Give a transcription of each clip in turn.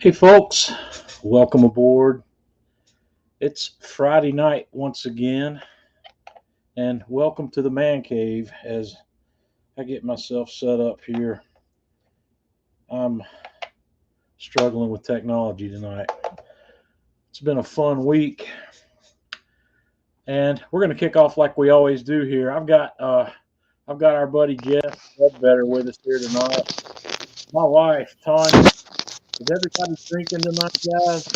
Hey folks, welcome aboard. It's Friday night once again, and welcome to the man cave as I get myself set up here. I'm struggling with technology tonight. It's been a fun week, and we're going to kick off like we always do here. I've got our buddy Jeff Better with us here tonight. My wife Tanya. Is everybody drinking tonight, guys?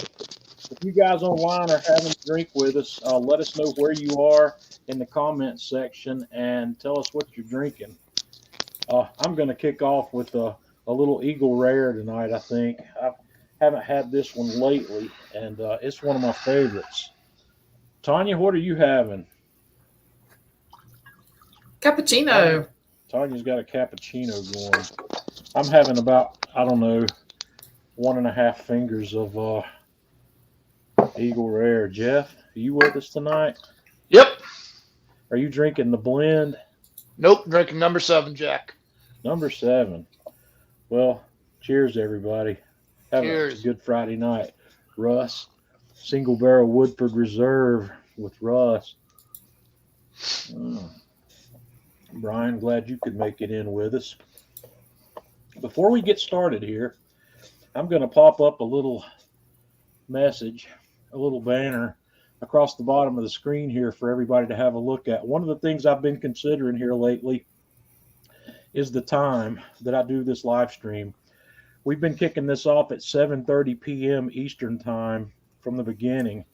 If you guys online are having a drink with us, let us know where you are in the comments section and tell us what you're drinking. I'm going to kick off with a little Eagle Rare tonight, I think. I haven't had this one lately, and it's one of my favorites. Tanya, what are you having? Cappuccino. Tanya's got a cappuccino going. I'm having about, I don't know, 1.5 fingers of Eagle Rare. Jeff, are you with us tonight? Yep. Are you drinking the blend? Nope. Drinking number 7, Jack. Number 7. Well, cheers, everybody. Have a Cheers. good Friday night. Russ, single barrel Woodford Reserve with Russ. Brian, glad you could make it in with us. Before we get started here, I'm going to pop up a little message, a little banner across the bottom of the screen here for everybody to have a look at. One of the things I've been considering here lately is the time that I do this live stream. We've been kicking this off at 7:30 p.m. Eastern time from the beginning,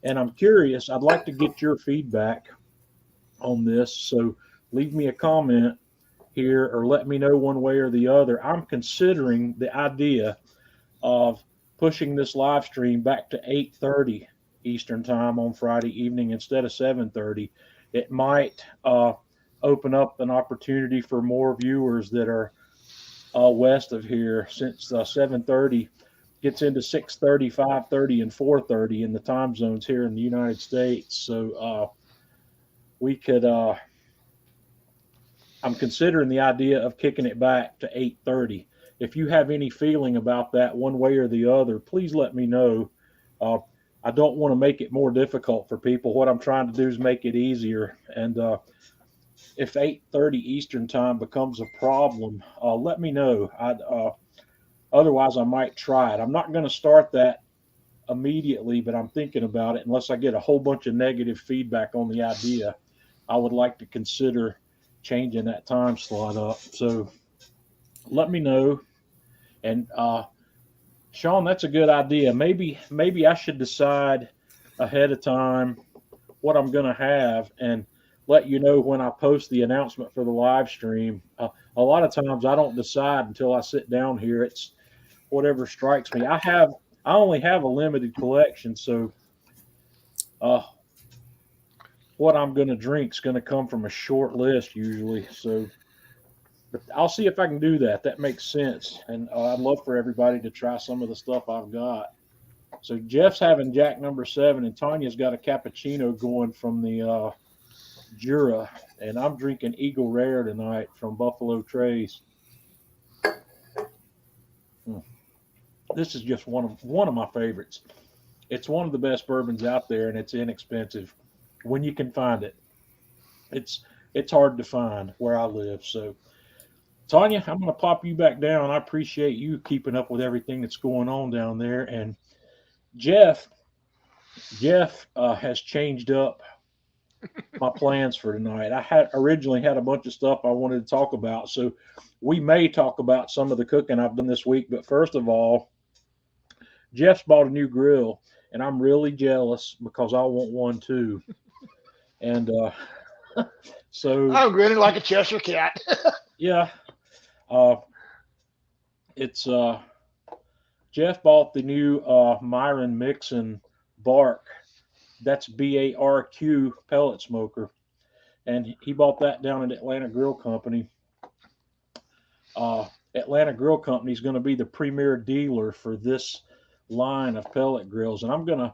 and I'm curious. I'd like to get your feedback on this, so leave me a comment here or let me know one way or the other. I'm considering the idea of pushing this live stream back to 8:30 Eastern time on Friday evening instead of 7:30. It might open up an opportunity for more viewers that are west of here, since 7:30 gets into 6:30, 5:30, and 4:30 in the time zones here in the United States. So we could. I'm considering the idea of kicking it back to 8:30. If you have any feeling about that one way or the other, please let me know. I don't want to make it more difficult for people. What I'm trying to do is make it easier. And if 8:30 Eastern time becomes a problem, let me know. Otherwise, I might try it. I'm not going to start that immediately, but I'm thinking about it. Unless I get a whole bunch of negative feedback on the idea, I would like to consider changing that time slot up. So let me know. And Sean, that's a good idea. Maybe I should decide ahead of time what I'm going to have and let you know when I post the announcement for the live stream. A lot of times I don't decide until I sit down here. It's whatever strikes me. I only have a limited collection, so what I'm going to drink is going to come from a short list usually. So, but I'll see if I can do that. That makes sense, and I'd love for everybody to try some of the stuff I've got. So Jeff's having Jack number 7, and Tanya's got a cappuccino going from the Jura, and I'm drinking Eagle Rare tonight from Buffalo Trace. This is just one of my favorites. It's one of the best bourbons out there, and it's inexpensive when you can find it. It's hard to find where I live. So, Tanya, I'm going to pop you back down. I appreciate you keeping up with everything that's going on down there. And Jeff has changed up my plans for tonight. I had originally had a bunch of stuff I wanted to talk about, so we may talk about some of the cooking I've done this week. But first of all, Jeff's bought a new grill, and I'm really jealous because I want one too. And so I'm grinning like a Cheshire cat. yeah, uh, it's Jeff bought the new Myron Mixon BARQ. That's BARQ pellet smoker, and he bought that down at Atlanta Grill Company. Atlanta Grill Company is going to be the premier dealer for this line of pellet grills, and I'm going to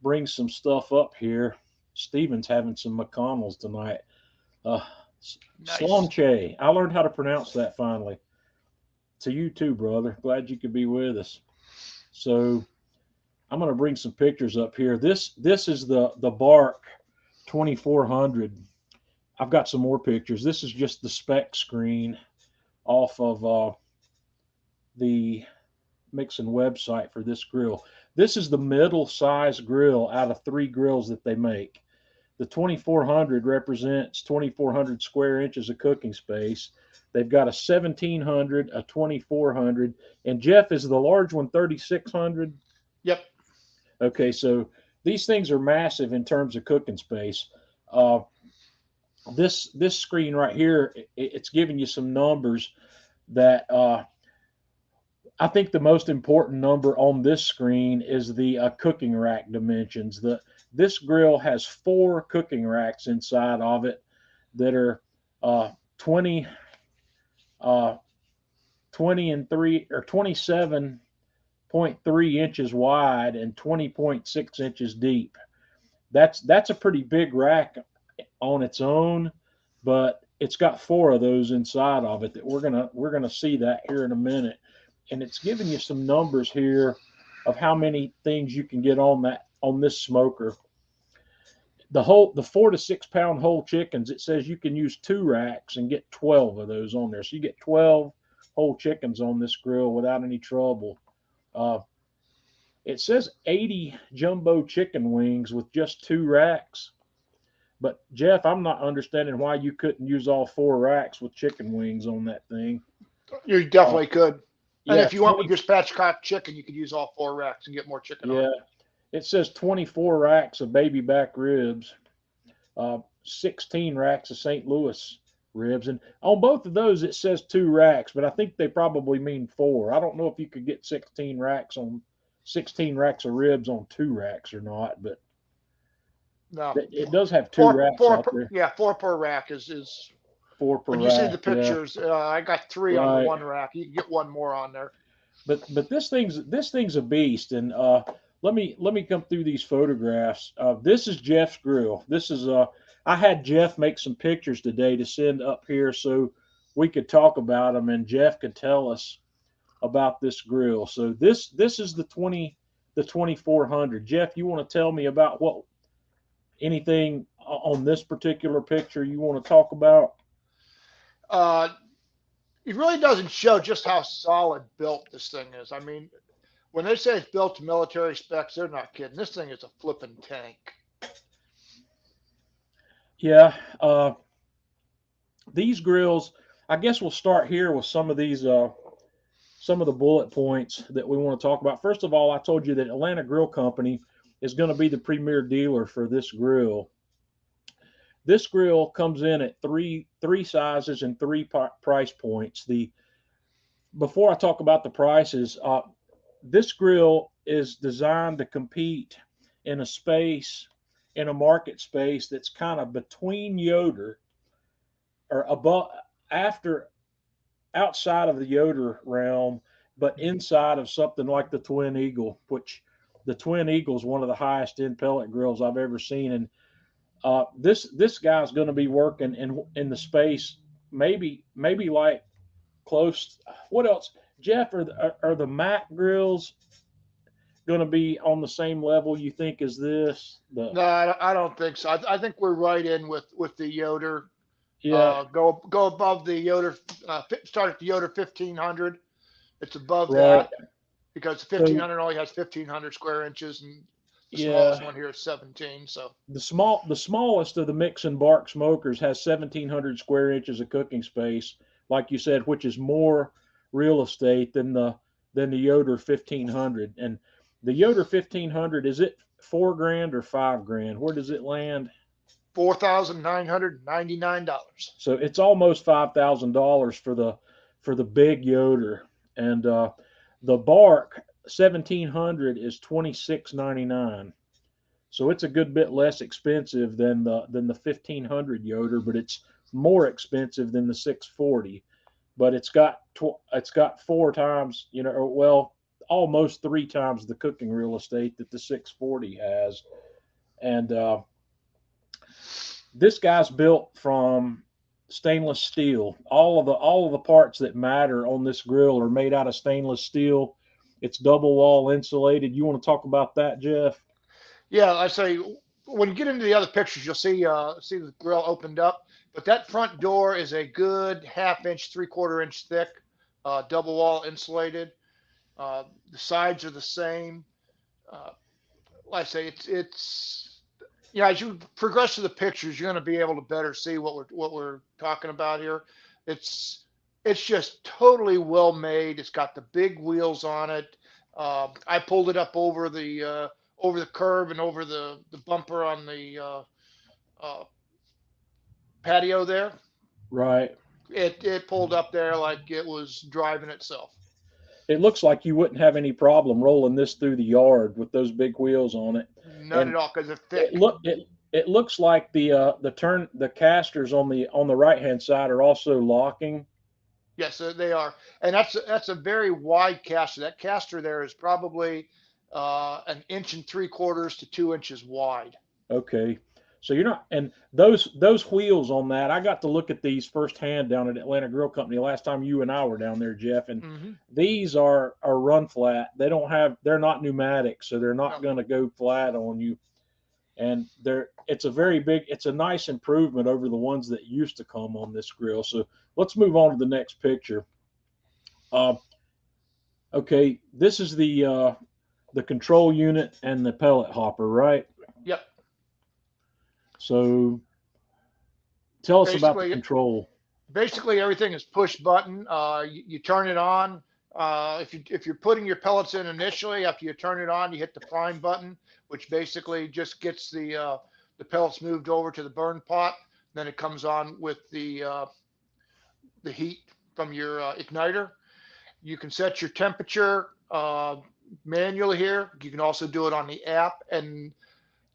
bring some stuff up here. Steven's having some McConnells tonight. Uh, Nice. Slonche. I learned how to pronounce that finally. To you too, brother. Glad you could be with us. So I'm going to bring some pictures up here. This is the BARQ 2400. I've got some more pictures. This is just the spec screen off of the Mixon website for this grill. This is the middle size grill out of 3 grills that they make. The 2400 represents 2400 square inches of cooking space. They've got a 1700, a 2400, and Jeff, is the large one 3600? Yep. Okay, so these things are massive in terms of cooking space. This screen right here, it's giving you some numbers that I think the most important number on this screen is the cooking rack dimensions. This grill has 4 cooking racks inside of it that are 20 and 3 or 27.3 inches wide and 20.6 inches deep. That's a pretty big rack on its own, but it's got 4 of those inside of it that we're gonna see that here in a minute. And it's giving you some numbers here of how many things you can get on this smoker. The 4 to 6 pound whole chickens, it says you can use 2 racks and get 12 of those on there. So you get 12 whole chickens on this grill without any trouble. It says 80 jumbo chicken wings with just 2 racks. But Jeff, I'm not understanding why you couldn't use all 4 racks with chicken wings on that thing. You definitely could. And Yeah, if you want with your spatchcock chicken, you could use all 4 racks and get more chicken on it. It says 24 racks of baby back ribs, 16 racks of St. Louis ribs. And on both of those, it says 2 racks, but I think they probably mean 4. I don't know if you could get 16 racks of ribs on 2 racks or not, but no, it does have 2 racks out there. Yeah, 4 per rack is 4 per when rack. you see the pictures, I got 3 on Right. the 1 rack. You can get 1 more on there. But this thing's a beast. And let me come through these photographs. This is Jeff's grill. This is I had Jeff make some pictures today to send up here so we could talk about them and Jeff could tell us about this grill. So this is the 2400. Jeff, you want to tell me about anything on this particular picture you want to talk about? It really doesn't show just how solid built this thing is. I mean, when they say it's built to military specs, they're not kidding. This thing is a flipping tank. Yeah. These grills, I guess we'll start here with some of these, some of the bullet points that we want to talk about. First of all, I told you that Atlanta Grill Company is going to be the premier dealer for this grill. This grill comes in at three sizes and 3 price points. Before I talk about the prices, this grill is designed to compete in a market space that's kind of between Yoder or above, outside of the Yoder realm, but inside of something like the Twin Eagle, which the Twin Eagle is one of the highest end pellet grills I've ever seen. And this guy's going to be working in the space, maybe like close. What else, Jeff? Are the Mac grills going to be on the same level you think as this? No, I don't think so. I think we're right in with the Yoder. Yeah. Go above the Yoder. Start at the Yoder 1500. It's above Right. that because 1500 only has 1500 square inches, and the smallest one here is 17. So the smallest of the Mixon BARQ smokers has 1700 square inches of cooking space, like you said, which is more real estate than the Yoder 1500. And the Yoder 1500, is it $4,000 or $5,000? Where does it land? $4,999. So it's almost $5,000 for the big Yoder. And the BARQ 1700 is $2,699. So it's a good bit less expensive than the 1500 Yoder, but it's more expensive than the 640. But it's got 4 times, almost 3 times the cooking real estate that the 640 has. And this guy's built from stainless steel. All of the parts that matter on this grill are made out of stainless steel. It's double wall insulated. You want to talk about that, Jeff? Yeah, I say when you get into the other pictures, you'll see the grill opened up, but that front door is a good half-inch, three-quarter-inch thick, double wall insulated. The sides are the same. Uh, like I say, it's yeah. As you progress to the pictures, you're going to be able to better see what we're talking about here. It's it's just totally well made. It's got the big wheels on it. I pulled it up over the curb and over the bumper on the uh, patio there. Right. It pulled up there like it was driving itself. It looks like you wouldn't have any problem rolling this through the yard with those big wheels on it. None And at all because they're it thick. look it looks like the casters on the right hand side are also locking. Yes, they are, and that's a very wide caster. That caster there is probably an inch and three quarters to 2 inches wide. Okay. So you're not, and those wheels on that, I got to look at these firsthand down at Atlanta Grill Company last time you and I were down there, Jeff. And Hmm. these are run flat. They're not pneumatic, so they're not No, going to go flat on you. And it's a nice improvement over the ones that used to come on this grill. So let's move on to the next picture. Uh, okay, this is the control unit and the pellet hopper, right? yep. So tell us about the Basically, control. basically everything is push button. You turn it on. If you're putting your pellets in initially, after you turn it on, you hit the prime button, which basically just gets the pellets moved over to the burn pot. Then it comes on with the heat from your igniter. You can set your temperature manually here. You can also do it on the app. And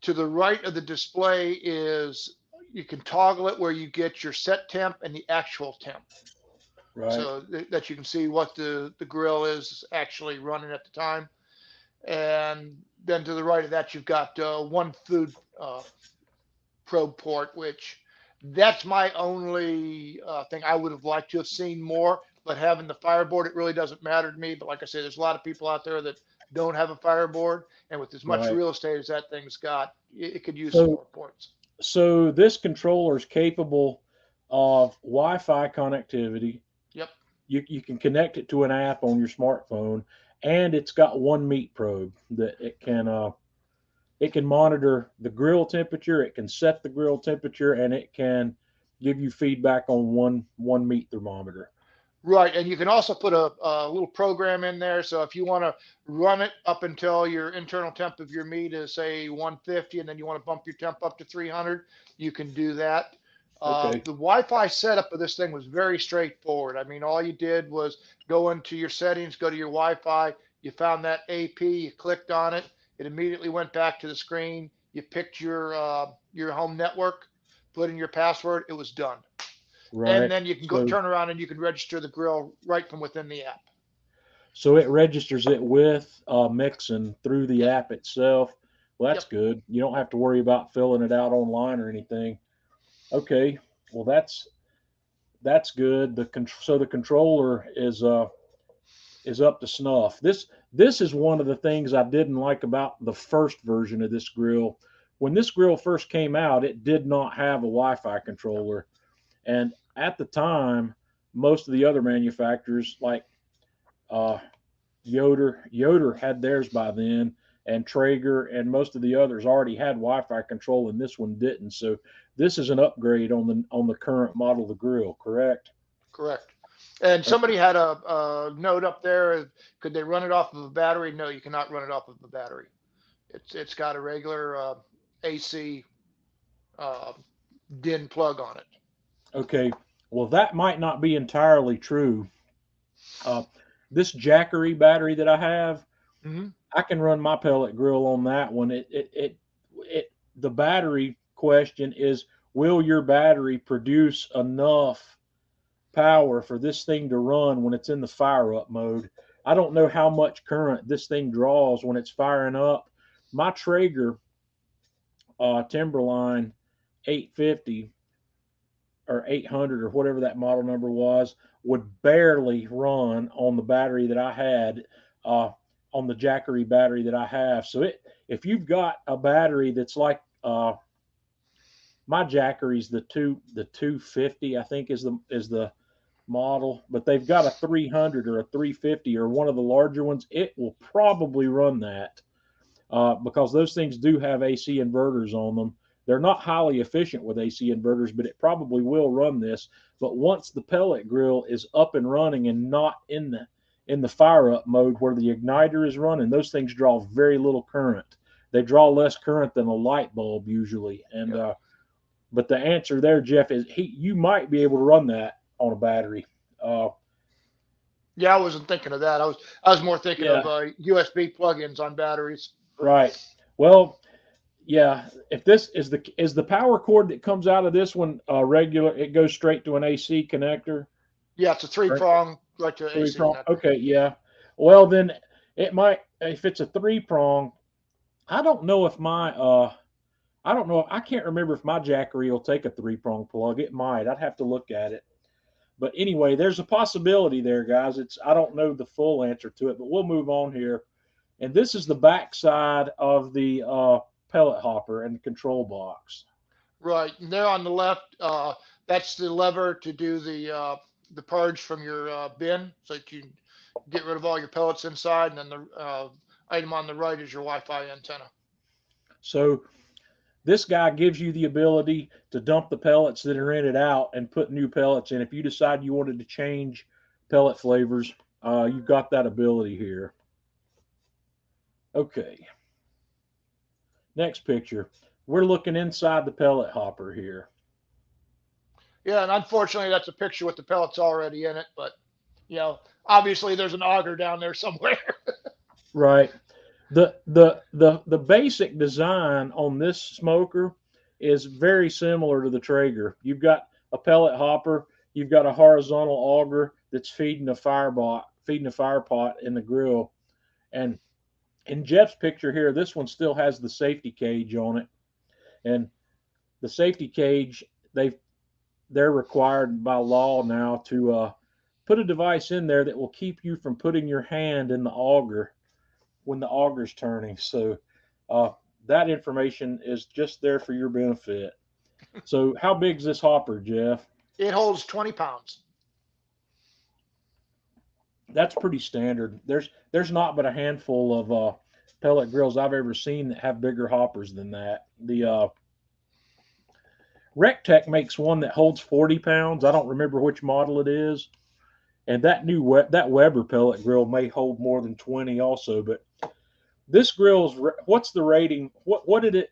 to the right of the display is you can toggle it where you get your set temp and the actual temp. Right. So that you can see what the grill is actually running at the time. And then to the right of that, you've got one food probe port, which that's my only thing I would have liked to have seen more. But having the fireboard, it really doesn't matter to me. But like I say, there's a lot of people out there that don't have a fireboard, and with as much Right. real estate as that thing's got, it could use some So more ports. so this controller is capable of Wi-Fi connectivity. Yep. You can connect it to an app on your smartphone, and it's got one meat probe that it can monitor the grill temperature, it can set the grill temperature, and it can give you feedback on one meat thermometer. Right, and you can also put a little program in there. So if you want to run it up until your internal temp of your meat is say 150, and then you want to bump your temp up to 300, you can do that. Okay. The Wi-Fi setup of this thing was very straightforward. I mean, all you did was go into your settings, go to your Wi-Fi. You found that AP, you clicked on it, it immediately went back to the screen. You picked your home network, put in your password, it was done, and Right. then you can go So turn around and you can register the grill right from within the app. so it registers it with Mixon through the Yep. app itself. Well, that's Yep. good. You don't have to worry about filling it out online or anything. Okay. Well, that's good. So the controller is up to snuff. This is one of the things I didn't like about the first version of this grill. When this grill first came out, it did not have a Wi-Fi controller, and at the time, most of the other manufacturers like uh, Yoder had theirs by then, and Traeger and most of the others already had Wi-Fi control, and this one didn't. So this is an upgrade on the current model of the grill, correct? Correct. And Okay. somebody had a note up there. Could they run it off of a battery? No, you cannot run it off of a battery. It's got a regular AC uh, DIN plug on it. Okay. Well, that might not be entirely true. Uh, this Jackery battery that I have, Hmm. I can run my pellet grill on that one. The battery question is, will your battery produce enough power for this thing to run when it's in the fire up mode? I don't know how much current this thing draws when it's firing up. My Traeger Timberline 850 or 800 or whatever that model number was would barely run on the battery that I had. Uh, on the Jackery battery that I have. So if you've got a battery that's like my Jackery's the 250, I think is the model, but they've got a 300 or a 350 or one of the larger ones, it will probably run that because those things do have AC inverters on them. They're not highly efficient with AC inverters, but it probably will run this. But once the pellet grill is up and running and not in the fire up mode where the igniter is running, those things draw very little current. They draw less current than a light bulb usually. And but the answer there, Jeff, is you might be able to run that on a battery. Yeah, I wasn't thinking of that. I was more thinking Yeah. of USB plug-ins on batteries. Right. Well, yeah. If this is the power cord that comes out of this one regular, it goes straight to an AC connector. Yeah, it's a three-prong right to AC Three-prong. connector. Okay. Yeah. Well, then it might, if it's a three-prong. I don't know if I don't know. I can't remember if my Jackery will take a three-prong plug. It might. I'd have to look at it. But anyway, there's a possibility there, guys. I don't know the full answer to it, but we'll move on here. And this is the back side of the pellet hopper and the control box. Right, and there on the left, that's the lever to do the purge from your bin, so that you can get rid of all your pellets inside. And then the item on the right is your Wi-Fi antenna. So this guy gives you the ability to dump the pellets that are in it out and put new pellets in. If you decide you wanted to change pellet flavors, you've got that ability here. Okay. Next picture. We're looking inside the pellet hopper here. Yeah, and unfortunately, that's a picture with the pellets already in it. But obviously, there's an auger down there somewhere. Right. The basic design on this smoker is very similar to the Traeger. You've got a pellet hopper, you've got a horizontal auger that's feeding a fire pot in the grill. And in Jeff's picture here, this one still has the safety cage on it. And the safety cage, they're required by law now to put a device in there that will keep you from putting your hand in the auger when the auger's turning. So that information is just there for your benefit. So how big is this hopper, Jeff? It holds 20 pounds. That's pretty standard. There's not but a handful of pellet grills I've ever seen that have bigger hoppers than that. The Rectech makes one that holds 40 pounds. I don't remember which model it is. And that that Weber pellet grill may hold more than 20 also. But this grill's, what's the rating? What did it,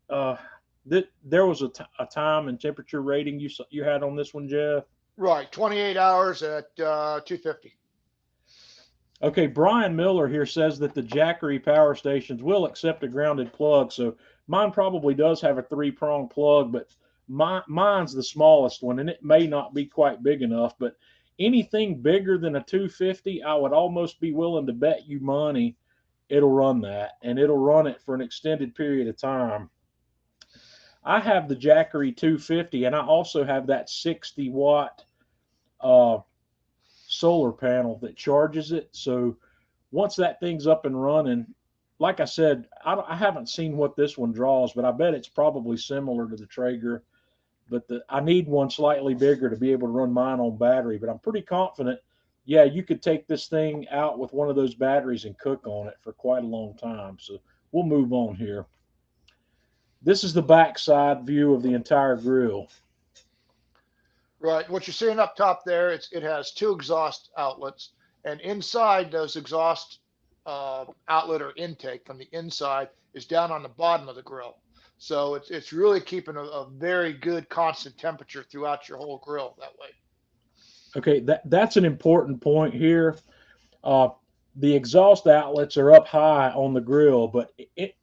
there was a time and temperature rating you had on this one, Jeff? Right, 28 hours at 250. Okay, Brian Miller here says that the Jackery power stations will accept a grounded plug. So mine probably does have a three-prong plug, but mine's the smallest one, and it may not be quite big enough. But anything bigger than a 250, I would almost be willing to bet you money it'll run that, and it'll run it for an extended period of time. I have the Jackery 250, and I also have that 60-watt solar panel that charges it. So once that thing's up and running, like I said, I haven't seen what this one draws, but I bet it's probably similar to the Traeger. But I need one slightly bigger to be able to run mine on battery. But I'm pretty confident, yeah, you could take this thing out with one of those batteries and cook on it for quite a long time. So we'll move on here. This is the backside view of the entire grill. Right. What you're seeing up top there, it has two exhaust outlets, and inside those exhaust outlet or intake from the inside is down on the bottom of the grill. So it's really keeping a very good constant temperature throughout your whole grill that way. Okay, that's an important point here. The exhaust outlets are up high on the grill, but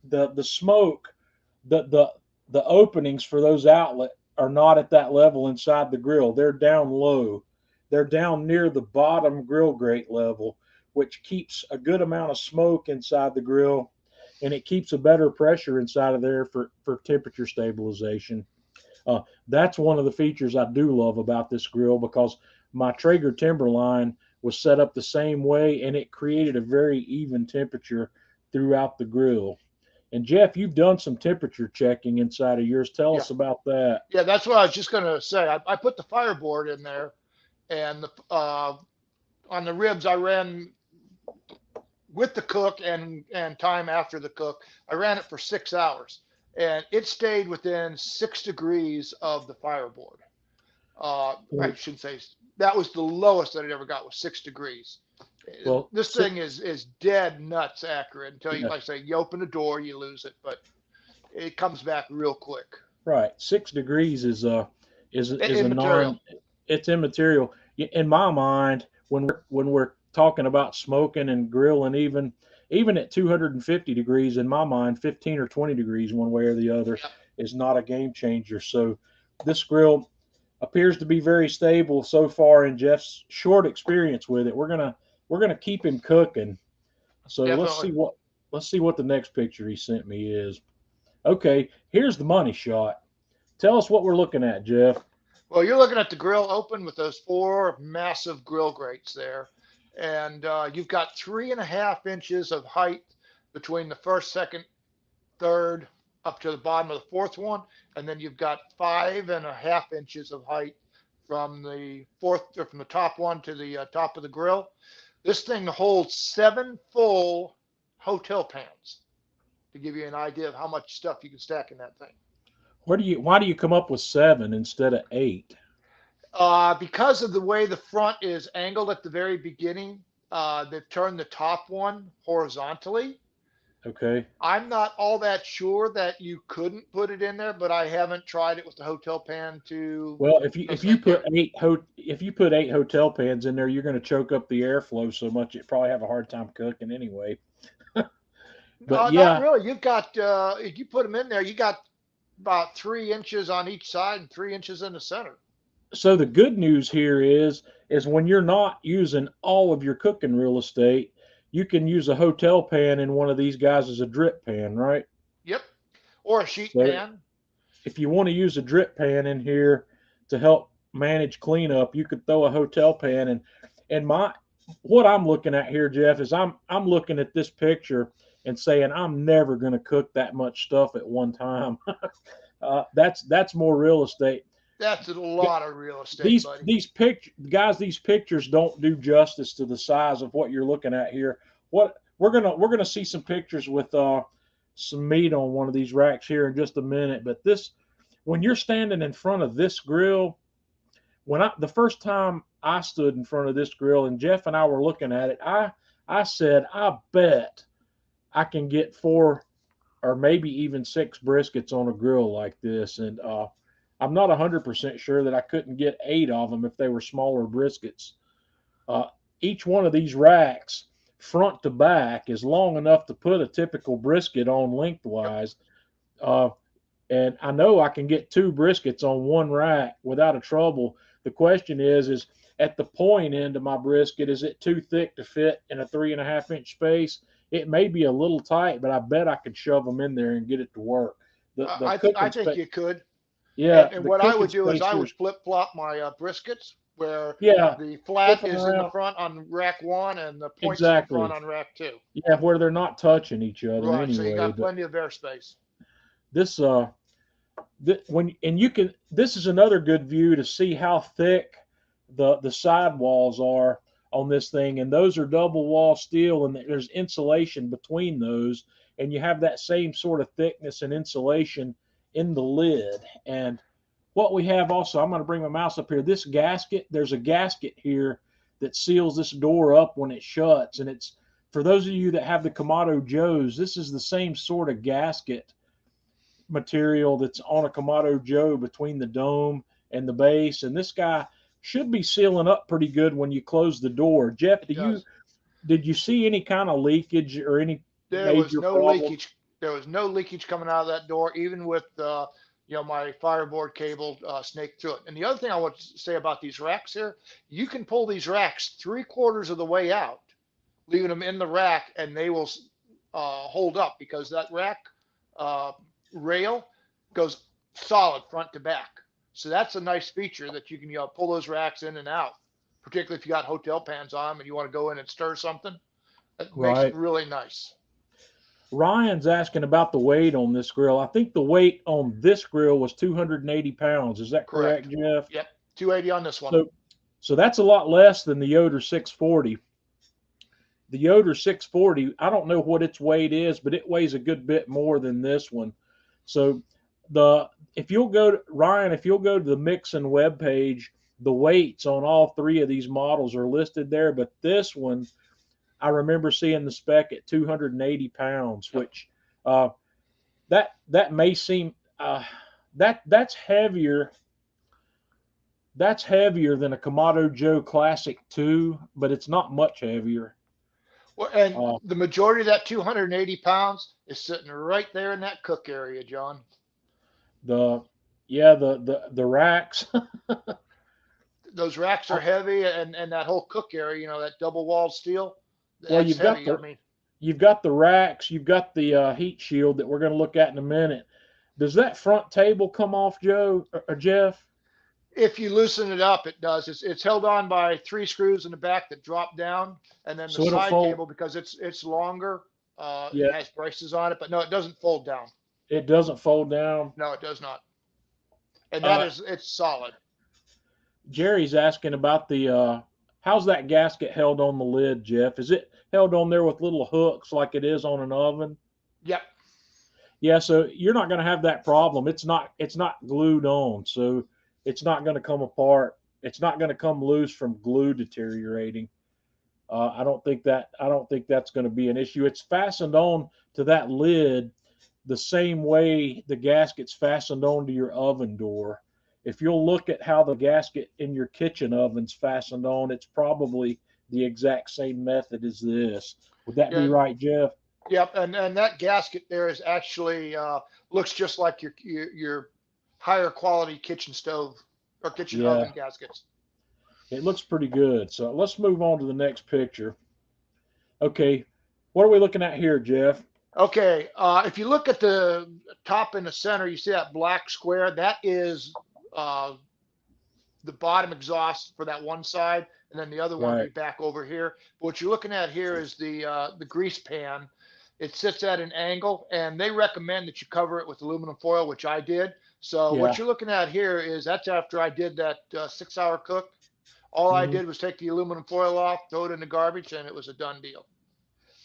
the smoke, the openings for those outlets are not at that level inside the grill. They're down low. They're down near the bottom grill grate level, which keeps a good amount of smoke inside the grill, and it keeps a better pressure inside of there for temperature stabilization. That's one of the features I do love about this grill, because my Traeger Timberline was set up the same way, and it created a very even temperature throughout the grill. And Jeff, you've done some temperature checking inside of yours. Tell Yeah. us about that. Yeah, that's what I was just going to say. I put the fireboard in there, and on the ribs, I ran with the cook and time after the cook. I ran it for 6 hours, and it stayed within 6 degrees of the fireboard. I should say that was the lowest that it ever got, was 6 degrees. Well, This thing is dead nuts accurate until you, yeah, like I say, you open the door, you lose it, but it comes back real quick. right. 6 degrees is a Immaterial. non. It's immaterial in my mind when we're talking about smoking and grilling. Even at 250 degrees, in my mind, 15 or 20 degrees one way or the other Yeah. is not a game changer. So this grill appears to be very stable so far in Jeff's short experience with it. We're gonna keep him cooking. So Definitely. let's see what the next picture he sent me is. Okay, here's the money shot. Tell us what we're looking at, Jeff. Well, you're looking at the grill open with those four massive grill grates there. And you've got 3.5 inches of height between the first, second, third, up to the bottom of the fourth one. And then you've got 5.5 inches of height from the fourth, or from the top one to the top of the grill. This thing holds 7 full hotel pans, to give you an idea of how much stuff you can stack in that thing. Why do you come up with 7 instead of 8? Because of the way the front is angled at the very beginning, they've turned the top one horizontally. Okay. I'm not all that sure that you couldn't put it in there, but I haven't tried it with the hotel pan to Well, if you sit there. put if you put 8 hotel pans in there, you're going to choke up the airflow so much it probably have a hard time cooking anyway. But Not yeah, really. You've got if you put them in there, you got about 3 inches on each side and 3 inches in the center. so the good news here is when you're not using all of your cooking real estate, you can use a hotel pan in one of these guys as a drip pan, right? Yep. Or a sheet So pan. if you want to use a drip pan in here to help manage cleanup, you could throw a hotel pan and my what I'm looking at here, Jeff, is I'm looking at this picture and saying I'm never going to cook that much stuff at one time. That's more real estate. That's a lot of real estate, These buddy. these pictures, guys, these pictures don't do justice to the size of what you're looking at here. What we're gonna see some pictures with some meat on one of these racks here in just a minute. But this, when you're standing in front of this grill, the first time I stood in front of this grill and Jeff and I were looking at it, I said, I bet I can get 4 or maybe even 6 briskets on a grill like this. And I'm not 100% sure that I couldn't get 8 of them if they were smaller briskets. Uh, each one of these racks, front to back, is long enough to put a typical brisket on Yep. lengthwise. Uh, and I know I can get 2 briskets on one rack without a trouble. The question is at the point end of my brisket, is it too thick to fit in a 3.5 inch space? It may be a little tight, but I bet I could shove them in there and get it to work. The I cooking think space, you could. yeah, And the what I cooking would do is space I here would is, flip flop my briskets, where yeah, the flip flat them is in the around. front on rack one and the points in the front Exactly. on rack two. Yeah, where they're not touching each other Right. So you anyway. got But plenty of airspace. this when and you can this is another good view to see how thick the sidewalls are on this thing, and those are double wall steel and there's insulation between those, and you have that same sort of thickness and insulation in the lid. And what we have also, I'm going to bring my mouse up here, this gasket, there's a gasket here that seals this door up when it shuts. And it's, for those of you that have the Kamado Joes, this is the same sort of gasket material that's on a Kamado Joe between the dome and the base. And this guy should be sealing up pretty good when you close the door. Jeff, It does. did you see any kind of leakage or any There was major no problem? leakage. There was no leakage coming out of that door, even with my fireboard cable snaked through it. And the other thing I want to say about these racks here, you can pull these racks 3/4 of the way out, leaving them in the rack, and they will hold up, because that rack uh, rail goes solid front to back. So that's a nice feature, that you can pull those racks in and out particularly if you got hotel pans on 'em and you want to go in and stir something. It makes it Right. really nice. Ryan's asking about the weight on this grill. I think the weight on this grill was 280 pounds. Is that Correct. correct, Jeff? Yep. 280 on this one. So, so that's a lot less than the Yoder 640. The Yoder 640, I don't know what its weight is, but it weighs a good bit more than this one. So if you'll go to Ryan, if you'll go to the Mixon webpage, the weights on all three of these models are listed there. But this one, I remember seeing the spec at 280 pounds, Yep. which that may seem that's heavier. That's heavier than a Kamado Joe Classic 2, but it's not much heavier. Well, and Uh, the majority of that 280 pounds is sitting right there in that cook area, John. the yeah, the racks. Those racks are heavy, and that whole cook area, that double walled steel, Well, that's heavy. I mean, you've got the racks, you've got the heat shield that we're going to look at in a minute. Does that front table come off, Joe or Jeff? if you loosen it up, it does. It's held on by 3 screws in the back that drop down, and then So the it'll side fold. table, because it's longer, Yeah, it has braces on it, but no, it doesn't fold down. it doesn't fold down. No, it does not. And Uh, it's solid. Jerry's asking about the how's that gasket held on the lid, Jeff? Is it held on there with little hooks like it is on an oven? Yep. Yeah, so you're not going to have that problem. It's not glued on, so it's not going to come apart. It's not going to come loose from glue deteriorating. I don't think that's going to be an issue. It's fastened on to that lid the same way the gasket's fastened onto your oven door. If you'll look at how the gasket in your kitchen oven's fastened on, it's probably the exact same method as this. Would that be Yeah. right, Jeff? Yep. And that gasket there is actually looks just like your higher quality kitchen stove or kitchen Yeah, oven gaskets. it looks pretty good. So let's move on to the next picture. Okay, what are we looking at here, Jeff? Okay, if you look at the top in the center, you see that black square. That is uh, the bottom exhaust for that one side, and then the other one will Right. be back over here. But what you're looking at here is the grease pan. It sits at an angle, and they recommend that you cover it with aluminum foil, which I did. So what Yeah. you're looking at here is that's after I did that 6-hour cook. All I Hmm. did was take the aluminum foil off, throw it in the garbage, and it was a done deal.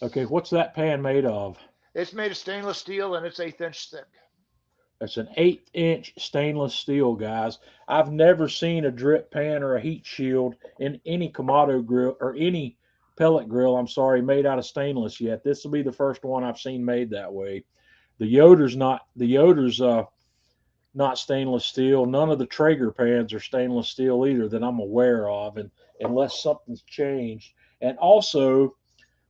Okay, what's that pan made of? It's made of stainless steel, and it's 1/8 inch thick. It's an 1/8 inch stainless steel, guys. I've never seen a drip pan or a heat shield in any Kamado grill or any pellet grill, I'm sorry, made out of stainless yet. This will be the first one I've seen made that way. The Yoder's not stainless steel. None of the Traeger pans are stainless steel either that I'm aware of, and unless something's changed. And also,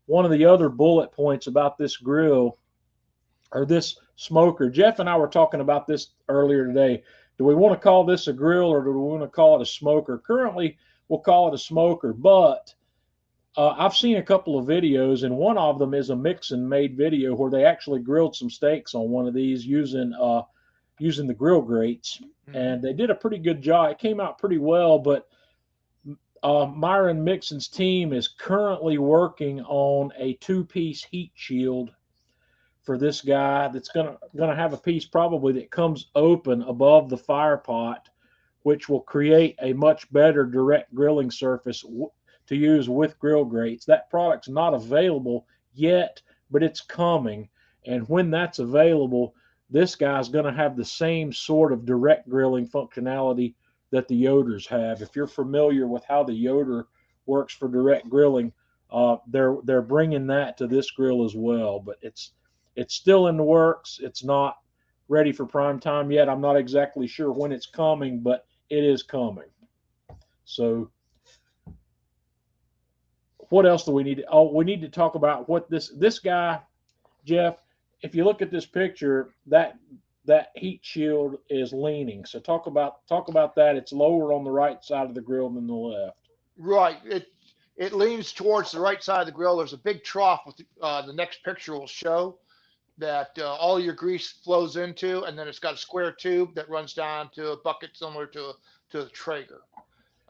one of the other bullet points about this grill or this smoker, Jeff and I were talking about this earlier today. Do we want to call this a grill or do we want to call it a smoker? Currently, we'll call it a smoker, but I've seen a couple of videos, and one of them is a Mixon made video where they actually grilled some steaks on one of these using the grill grates, and they did a pretty good job. It came out pretty well, but Myron Mixon's team is currently working on a 2-piece heat shield for this guy that's gonna have a piece probably that comes open above the fire pot, which will create a much better direct grilling surface to use with grill grates. That product's not available yet, but it's coming, and when that's available, this guy's going to have the same sort of direct grilling functionality that the Yoders have. If you're familiar with how the Yoder works for direct grilling, they're bringing that to this grill as well. But it's still in the works. It's not ready for prime time yet. I'm not exactly sure when it's coming, but it is coming. So what else do we need? We need to talk about what this guy, Jeff. If you look at this picture, that heat shield is leaning. So talk about that. It's lower on the right side of the grill than the left. Right. It leans towards the right side of the grill. There's a big trough with the next picture will show that all your grease flows into, and then it's got a square tube that runs down to a bucket similar to a Traeger.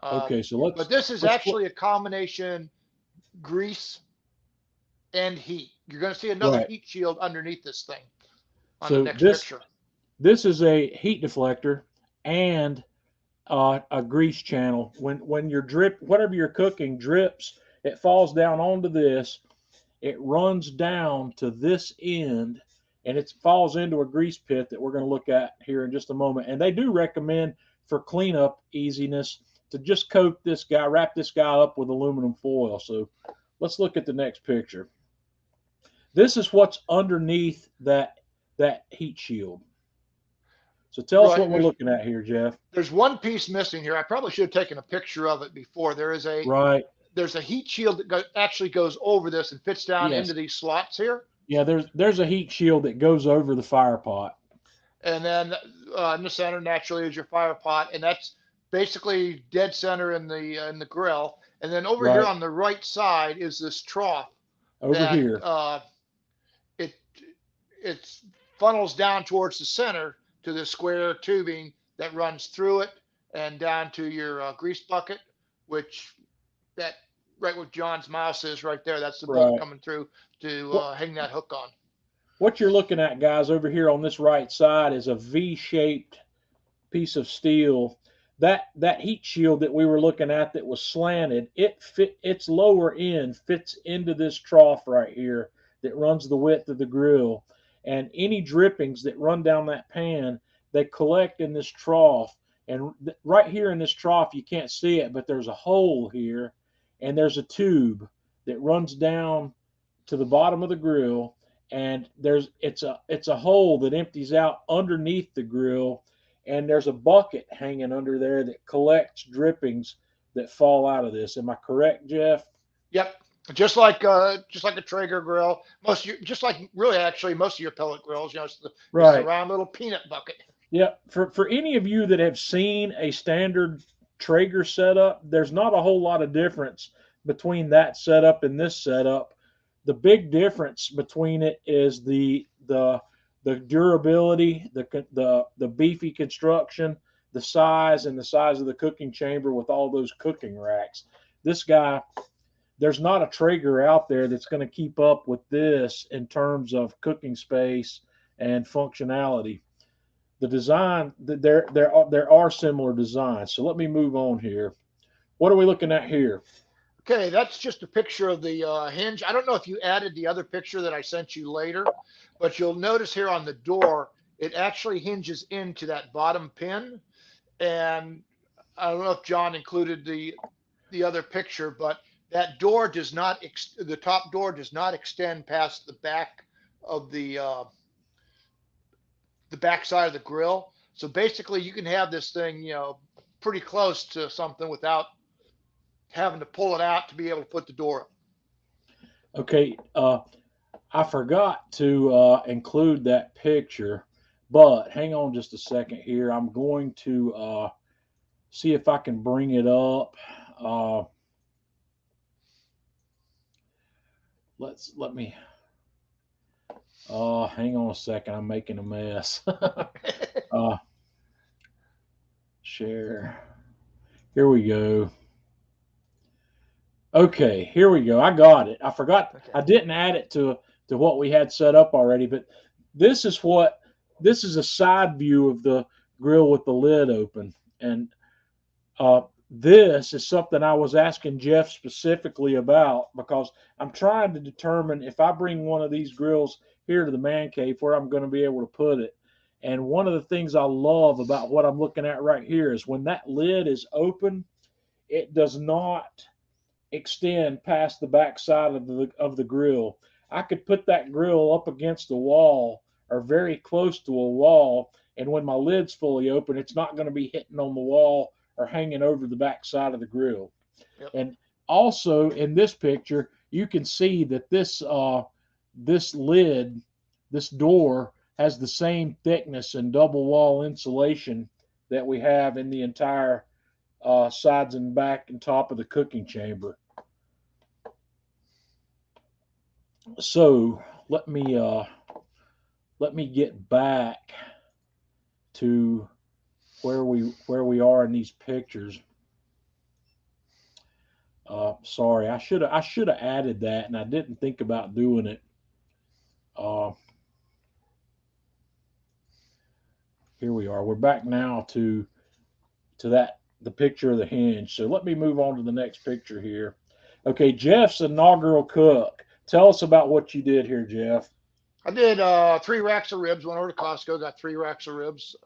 Okay, so But this is let's actually a combination grease and heat. You're going to see another right. heat shield underneath this thing on the So next picture. this is a heat deflector and a grease channel. When your whatever you're cooking drips, it falls down onto this. It runs down to this end, and it falls into a grease pit that we're going to look at here in just a moment. And they do recommend for cleanup easiness to just coat this guy, wrap this guy up with aluminum foil. So let's look at the next picture. This is what's underneath that heat shield. So tell us Right. what we're looking at here, Jeff. There's one piece missing here. I probably should have taken a picture of it before. Right. There's a heat shield that actually goes over this and fits down Yes. into these slots here. Yeah, there's a heat shield that goes over the fire pot. And then in the center naturally is your fire pot, and that's basically dead center in the grill. And then over here Right. on the right side is this trough Over that here. It funnels down towards the center to the square tubing that runs through it and down to your grease bucket, which that right where John's mouse is right there. That's the bolt Right. coming through to hang that hook on. What you're looking at, guys, over here on this right side is a V-shaped piece of steel. That heat shield that we were looking at that was slanted, its lower end fits into this trough right here that runs the width of the grill. And any drippings that run down that pan, they collect in this trough. And right here in this trough, you can't see it, but there's a hole here, and there's a tube that runs down to the bottom of the grill, and it's a hole that empties out underneath the grill, and there's a bucket hanging under there that collects drippings that fall out of this. Am I correct, Jeff? Yep. Just like a Traeger grill, just like really actually most of your pellet grills, it's the round little peanut bucket. Yeah. For any of you that have seen a standard Traeger setup, there's not a whole lot of difference between that setup and this setup. The big difference between it is the durability, the beefy construction, the size of the cooking chamber with all those cooking racks. This guy, there's not a Traeger out there that's going to keep up with this in terms of cooking space and functionality. The design, there are similar designs. So let me move on here. What are we looking at here? Okay, that's just a picture of the hinge. I don't know if you added the other picture that I sent you later, but you'll notice here on the door, it actually hinges into that bottom pin. And I don't know if John included the other picture, but that door does not, the top door does not extend past the back of the back side of the grill. So basically you can have this thing, pretty close to something without having to pull it out to be able to put the door up. Okay, I forgot to include that picture, but hang on just a second here. I'm going to see if I can bring it up. Let me. Hang on a second. I'm making a mess. Share. Here we go. Okay, here we go. I got it. I forgot. Okay. I didn't add it to what we had set up already, but this is a side view of the grill with the lid open. And this is something I was asking Jeff specifically about, because I'm trying to determine if I bring one of these grills here to the man cave where I'm going to be able to put it. And one of the things I love about what I'm looking at right here is when that lid is open, it does not extend past the back side of the grill. I could put that grill up against the wall or very close to a wall, and when my lid's fully open, it's not going to be hitting on the wall or hanging over the back side of the grill. Yep. And also in this picture, you can see that this lid, this door, has the same thickness and double wall insulation that we have in the entire sides and back and top of the cooking chamber. So let me get back to where we are in these pictures. Sorry, I should have added that, and I didn't think about doing it. Here we are. We're back now to the picture of the hinge. So let me move on to the next picture here. Okay, Jeff's inaugural cook. Tell us about what you did here, Jeff. I did 3 racks of ribs. Went over to Costco, got 3 racks of ribs.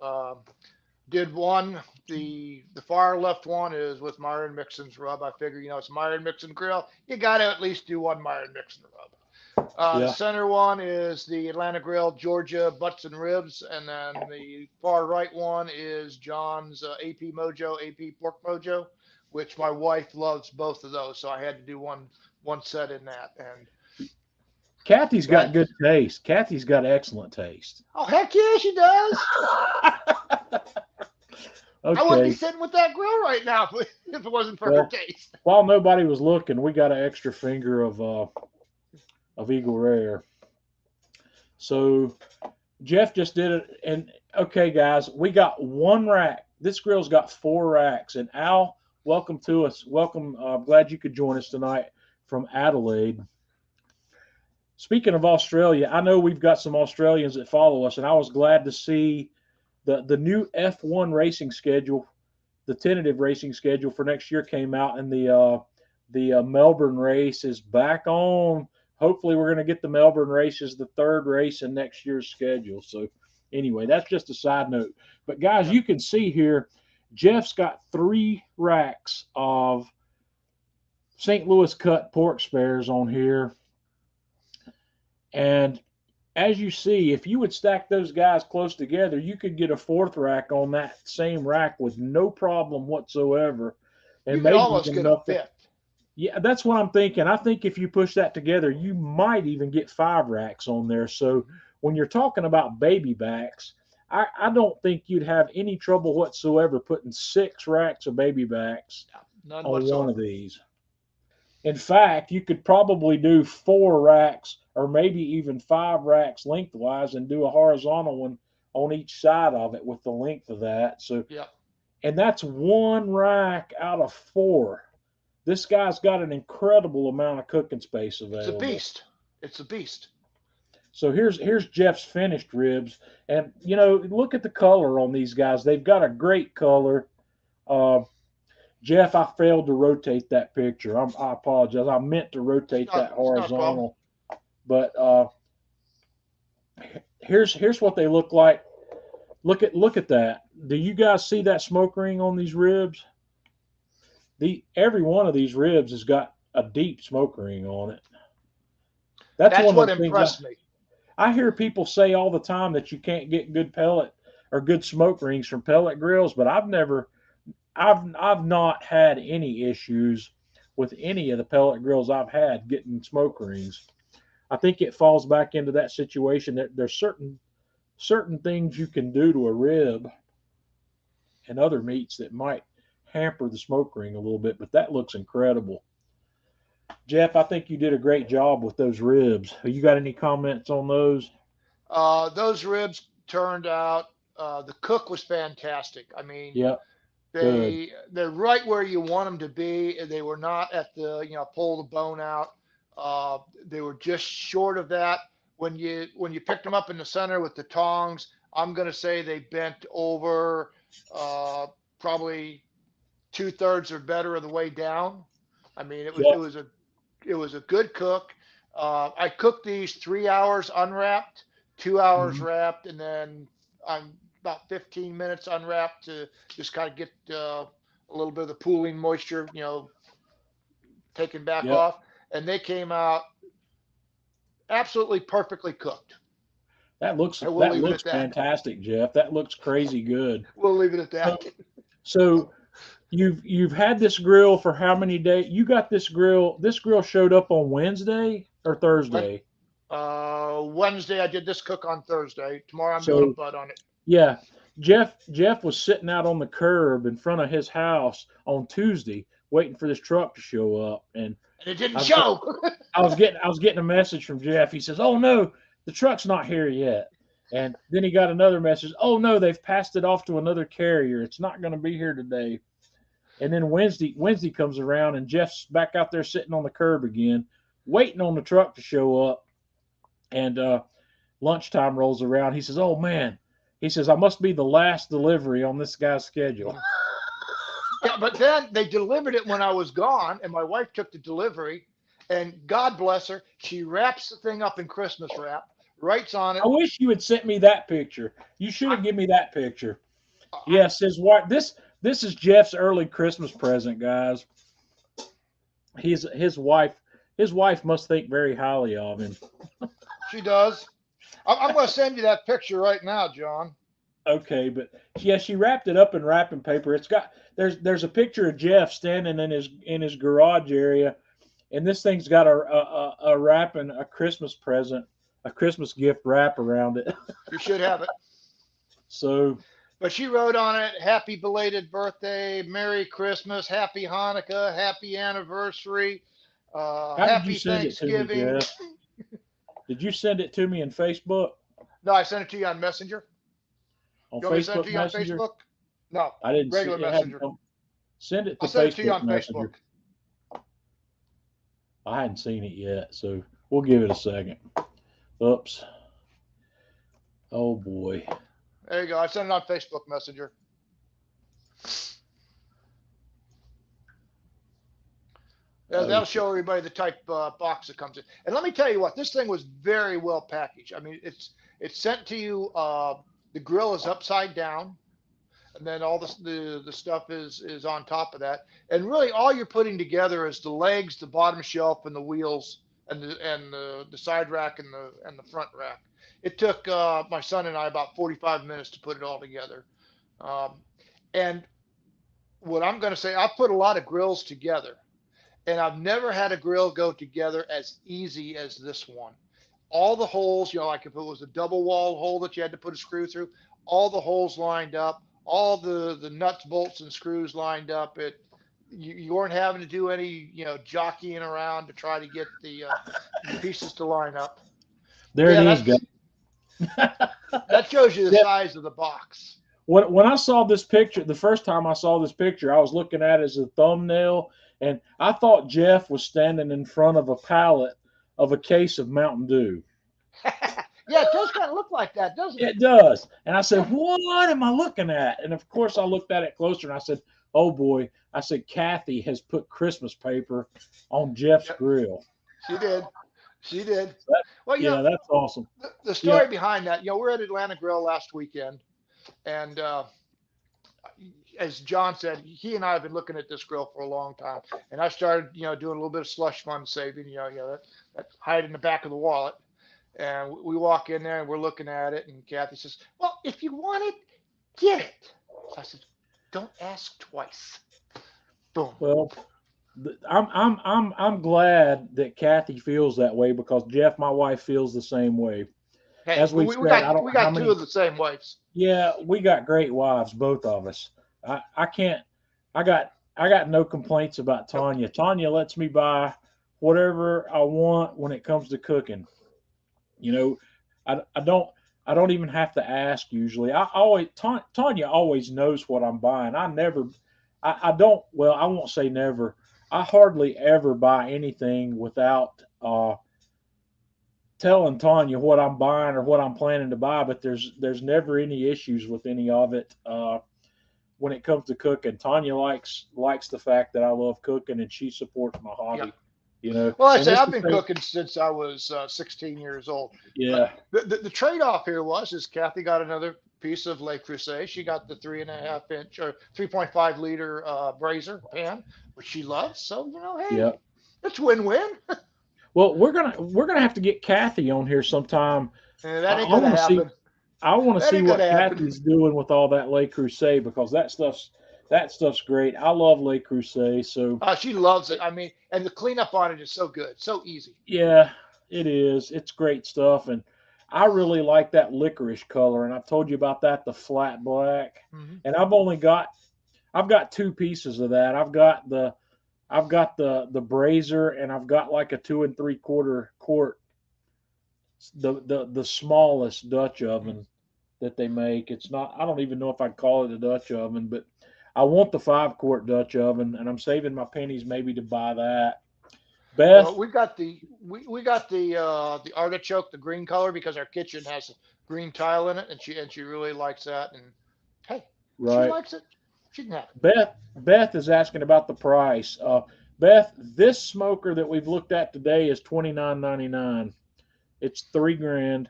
Did one. The far left one is with Myron Mixon's rub. I figure, it's Myron Mixon grill. You got to at least do one Myron Mixon rub. The Yeah. center one is the Atlanta Grill Georgia butts and ribs, and then the far right one is John's AP Mojo, AP Pork Mojo, which my wife loves both of those, so I had to do one set in that. And Kathy's got good taste. Kathy's got excellent taste. oh heck yeah, she does. Okay. I wouldn't be sitting with that grill right now if it wasn't for her taste. While nobody was looking, we got an extra finger of Eagle Rare. So Jeff just did it. And okay, guys, we got 1 rack. This grill's got 4 racks. And Al, welcome to us. Welcome. Glad you could join us tonight from Adelaide. Speaking of Australia, I know we've got some Australians that follow us, and I was glad to see the new F1 racing schedule, the tentative racing schedule for next year came out, and the Melbourne race is back on. Hopefully, we're going to get the Melbourne race as the 3rd race in next year's schedule. So, anyway, that's just a side note. But guys, you can see here, Jeff's got 3 racks of St. Louis cut pork spares on here. And as you see, if you would stack those guys close together, you could get a 4th rack on that same rack with no problem whatsoever. And you could almost get a 5th. Yeah, that's what I'm thinking. I think if you push that together, you might even get 5 racks on there. So when you're talking about baby backs, I don't think you'd have any trouble whatsoever putting 6 racks of baby backs on one of these. In fact, you could probably do 4 racks or maybe even 5 racks lengthwise and do a horizontal one on each side of it with the length of that. So, and that's 1 rack out of 4. This guy's got an incredible amount of cooking space available. It's a beast. It's a beast. So here's Jeff's finished ribs. And, look at the color on these guys. They've got a great color. Jeff, I failed to rotate that picture. I apologize. I meant to rotate that horizontal. But here's what they look like. Look at that. Do you guys see that smoke ring on these ribs? Every one of these ribs has got a deep smoke ring on it. That's what impressed me. I hear people say all the time that you can't get good pellet or good smoke rings from pellet grills, but I've not had any issues with any of the pellet grills I've had getting smoke rings. I think it falls back into that situation that there's certain things you can do to a rib and other meats that might hamper the smoke ring a little bit, but that looks incredible. Jeff, I think you did a great job with those ribs. You got any comments on those? Those ribs turned out, the cook was fantastic. I mean, they're right where you want them to be. They were not at the, pull the bone out. They were just short of that. When you picked them up in the center with the tongs, I'm going to say they bent over probably 2/3 or better of the way down. I mean, it was a good cook. I cooked these 3 hours unwrapped, 2 hours wrapped, and then about 15 minutes unwrapped to just kind of get a little bit of the pooling moisture, taken back off. And they came out absolutely perfectly cooked. That looks fantastic, Jeff. That looks crazy good. We'll leave it at that. So you've had this grill for how many days? You got this grill. This grill showed up on Wednesday or Thursday? Wednesday. I did this cook on Thursday. Tomorrow I'm doing a butt on it. Yeah. Jeff was sitting out on the curb in front of his house on Tuesday waiting for this truck to show up, and it didn't show. I was getting a message from Jeff. He says, "Oh no, the truck's not here yet." And then he got another message. "Oh no, they've passed it off to another carrier. It's not going to be here today." And then Wednesday comes around, and Jeff's back out there sitting on the curb again, waiting on the truck to show up. And lunchtime rolls around. He says, "Oh man," he says, "I must be the last delivery on this guy's schedule." Yeah, but then they delivered it when I was gone, and my wife took the delivery. And God bless her, she wraps the thing up in Christmas wrap, writes on it. I wish you had sent me that picture. You should have given me that picture. Yes, his wife. This is Jeff's early Christmas present, guys. His wife must think very highly of him. She does. I'm going to send you that picture right now, John. Okay, but yeah, she wrapped it up in wrapping paper. It's got there's a picture of Jeff standing in his garage area, and this thing's got a wrapping a Christmas present, a Christmas gift wrap around it. You should have it. So, but she wrote on it, "Happy belated birthday, Merry Christmas, Happy Hanukkah, Happy Anniversary, Happy Thanksgiving." Me, Jeff? Did you send it to me in Facebook? No, I sent it to you on Messenger. On you want me to send it Facebook to you on Messenger? Facebook? No, I didn't regular see it. Messenger. Send it to I'll send Facebook it to you on Messenger. Facebook. I hadn't seen it yet, so we'll give it a second. Oops. Oh boy. There you go. I sent it on Facebook Messenger. Yeah, that'll show everybody the type box that comes in. And let me tell you what, this thing was very well packaged. I mean, it's sent to you. The grill is upside down, and then all the stuff is on top of that. And really, all you're putting together is the legs, the bottom shelf, and the wheels, and the side rack and the front rack. It took my son and I about 45 minutes to put it all together. And what I'm going to say, I put a lot of grills together. And I've never had a grill go together as easy as this one. All the holes, like if it was a double wall hole that you had to put a screw through, all the holes lined up, all the nuts, bolts, and screws lined up. You weren't having to do any, jockeying around to try to get the pieces to line up. There it is, guys. That shows you the size of the box. When I saw this picture, the first time I saw this picture, I was looking at it as a thumbnail. And I thought Jeff was standing in front of a pallet of a case of Mountain Dew. Yeah, it does kind of look like that, doesn't it? It does. And I said, what am I looking at? And of course, I looked at it closer and I said, oh boy. I said, Kathy has put Christmas paper on Jeff's grill. She did. She did. Well, yeah, that's awesome. The story behind that, we're at Atlanta Grill last weekend. And as John said, he and I have been looking at this grill for a long time, and I started, doing a little bit of slush fund saving, that hide in the back of the wallet. And we walk in there and we're looking at it, and Kathy says, "Well, if you want it, get it." So I said, "Don't ask twice." Boom. Well, I'm glad that Kathy feels that way because Jeff, my wife, feels the same way. Hey, as we got two of the same wives. Yeah, we got great wives, both of us. I got no complaints about Tanya. Tanya lets me buy whatever I want when it comes to cooking. I don't even have to ask usually. Tanya always knows what I'm buying. I won't say never. I hardly ever buy anything without telling Tanya what I'm buying or what I'm planning to buy, but there's never any issues with any of it. When it comes to cooking, Tanya likes the fact that I love cooking and she supports my hobby. Well, I've been cooking since I was 16 years old. Yeah. But the trade-off here is Kathy got another piece of Le Creuset. She got the 3.5 inch or 3.5 liter brazier pan, which she loves. So hey, it's win-win. Well, we're gonna have to get Kathy on here sometime. That ain't gonna happen. I want to see what Kathy's doing with all that Le Creuset because that stuff's great. I love Le Creuset, so she loves it. I mean, and the cleanup on it is so good, so easy. Yeah, it is. It's great stuff, and I really like that licorice color. And I've told you about that, the flat black. Mm-hmm. And I've got two pieces of that. I've got the brazier, and I've got like a 2 3/4 quart. The smallest Dutch oven that they make. It's not. I don't even know if I'd call it a Dutch oven, but I want the 5-quart Dutch oven, and I'm saving my pennies maybe to buy that. Beth, Well, we got the artichoke, the green color, because our kitchen has green tile in it, and she really likes that. And hey, if she right? likes it, she can have it. Beth is asking about the price. Beth, this smoker that we've looked at today is $29.99. It's $3 grand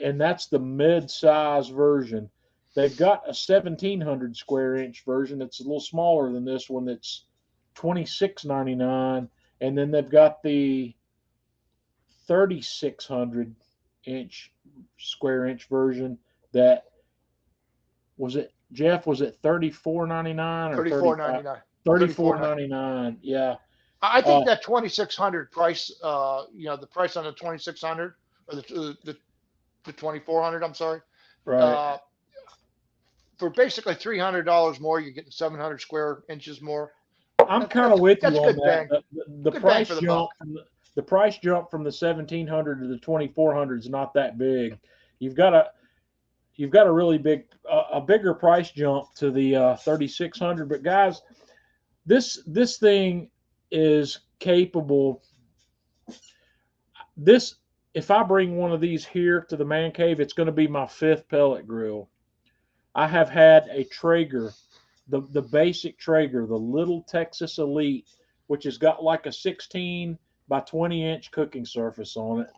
and that's the mid-size version. They've got a 1,700 square inch version that's a little smaller than this one. That's $26.99, and then they've got the 3,600 inch square inch version that was it. Jeff, was it 34.99 or 35? 34.99. 34.99. Yeah. I think Uh, that 2,600 price, the price on the 2,600 or the 2,400. I'm sorry. right. Uh, for basically $300 more, you're getting 700 square inches more. I'm kind of with you That's on good that. bang. The Good bang price for the jump buck. from the price jump from the 1,700 to the 2,400 is not that big. You've got a you've got a really a bigger price jump to the 3,600. But guys, this thing is capable. This If I bring one of these here to the man cave, it's going to be my 5th pellet grill. I have had a Traeger, the basic Traeger, the little Texas Elite, which has got like a 16 by 20-inch cooking surface on it.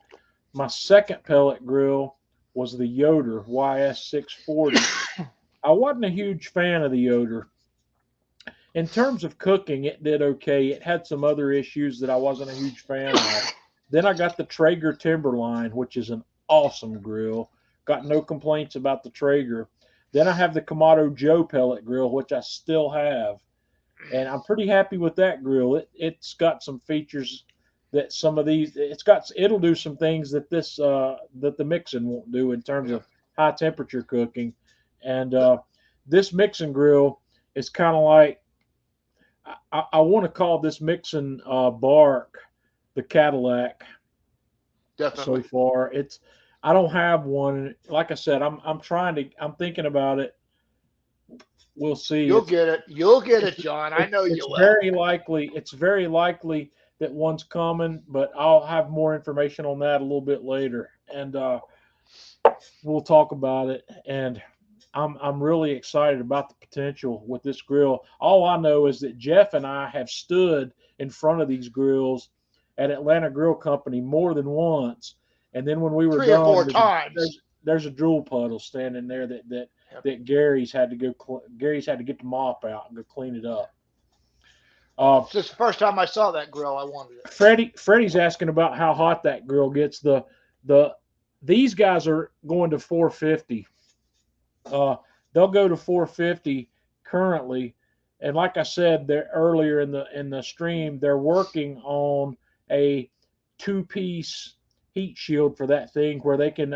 My second pellet grill was the Yoder YS640. I wasn't a huge fan of the Yoder. In terms of cooking, it did okay. It had some other issues that I wasn't a huge fan of. Then I got the Traeger Timberline, which is an awesome grill. Got no complaints about the Traeger. Then I have the Kamado Joe pellet grill, which I still have, and I'm pretty happy with that grill. It's got some features that some of these it'll do some things that that the Mixon won't do in terms Yeah. of high temperature cooking, and this Mixon grill is kind of like I want to call this Mixon BARQ the Cadillac so Definitely. far. I don't have one. Like I said, I'm thinking about it. We'll see. You'll get it. You'll get it, It's John. I know you it's will. very likely. It's very likely that one's coming, but I'll have more information on that a little bit later, and we'll talk about it. And I'm really excited about the potential with this grill. All I know is that Jeff and I have stood in front of these grills at Atlanta Grill Company more than once, and then when we were 3 or 4 done, times. there's a drool puddle standing there Yep. that Gary's had to Gary's had to get the mop out and go clean it up. Since the first time I saw that grill, I wanted it. Freddie's asking about how hot that grill gets. These guys are going to 450. They'll go to 450 currently, and like I said there earlier in the stream, they're working on a 2-piece heat shield for that thing where they can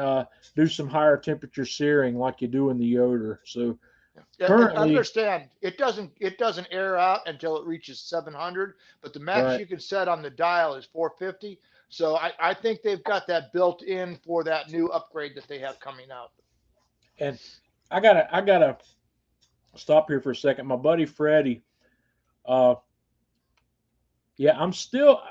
do some higher temperature searing like you do in the Yoder. So Yeah, and currently, understand it doesn't air out until it reaches 700, but the max right, you can set on the dial is 450. So I think they've got that built in for that new upgrade that they have coming out. and I gotta stop here for a second. My buddy Freddie, uh, yeah,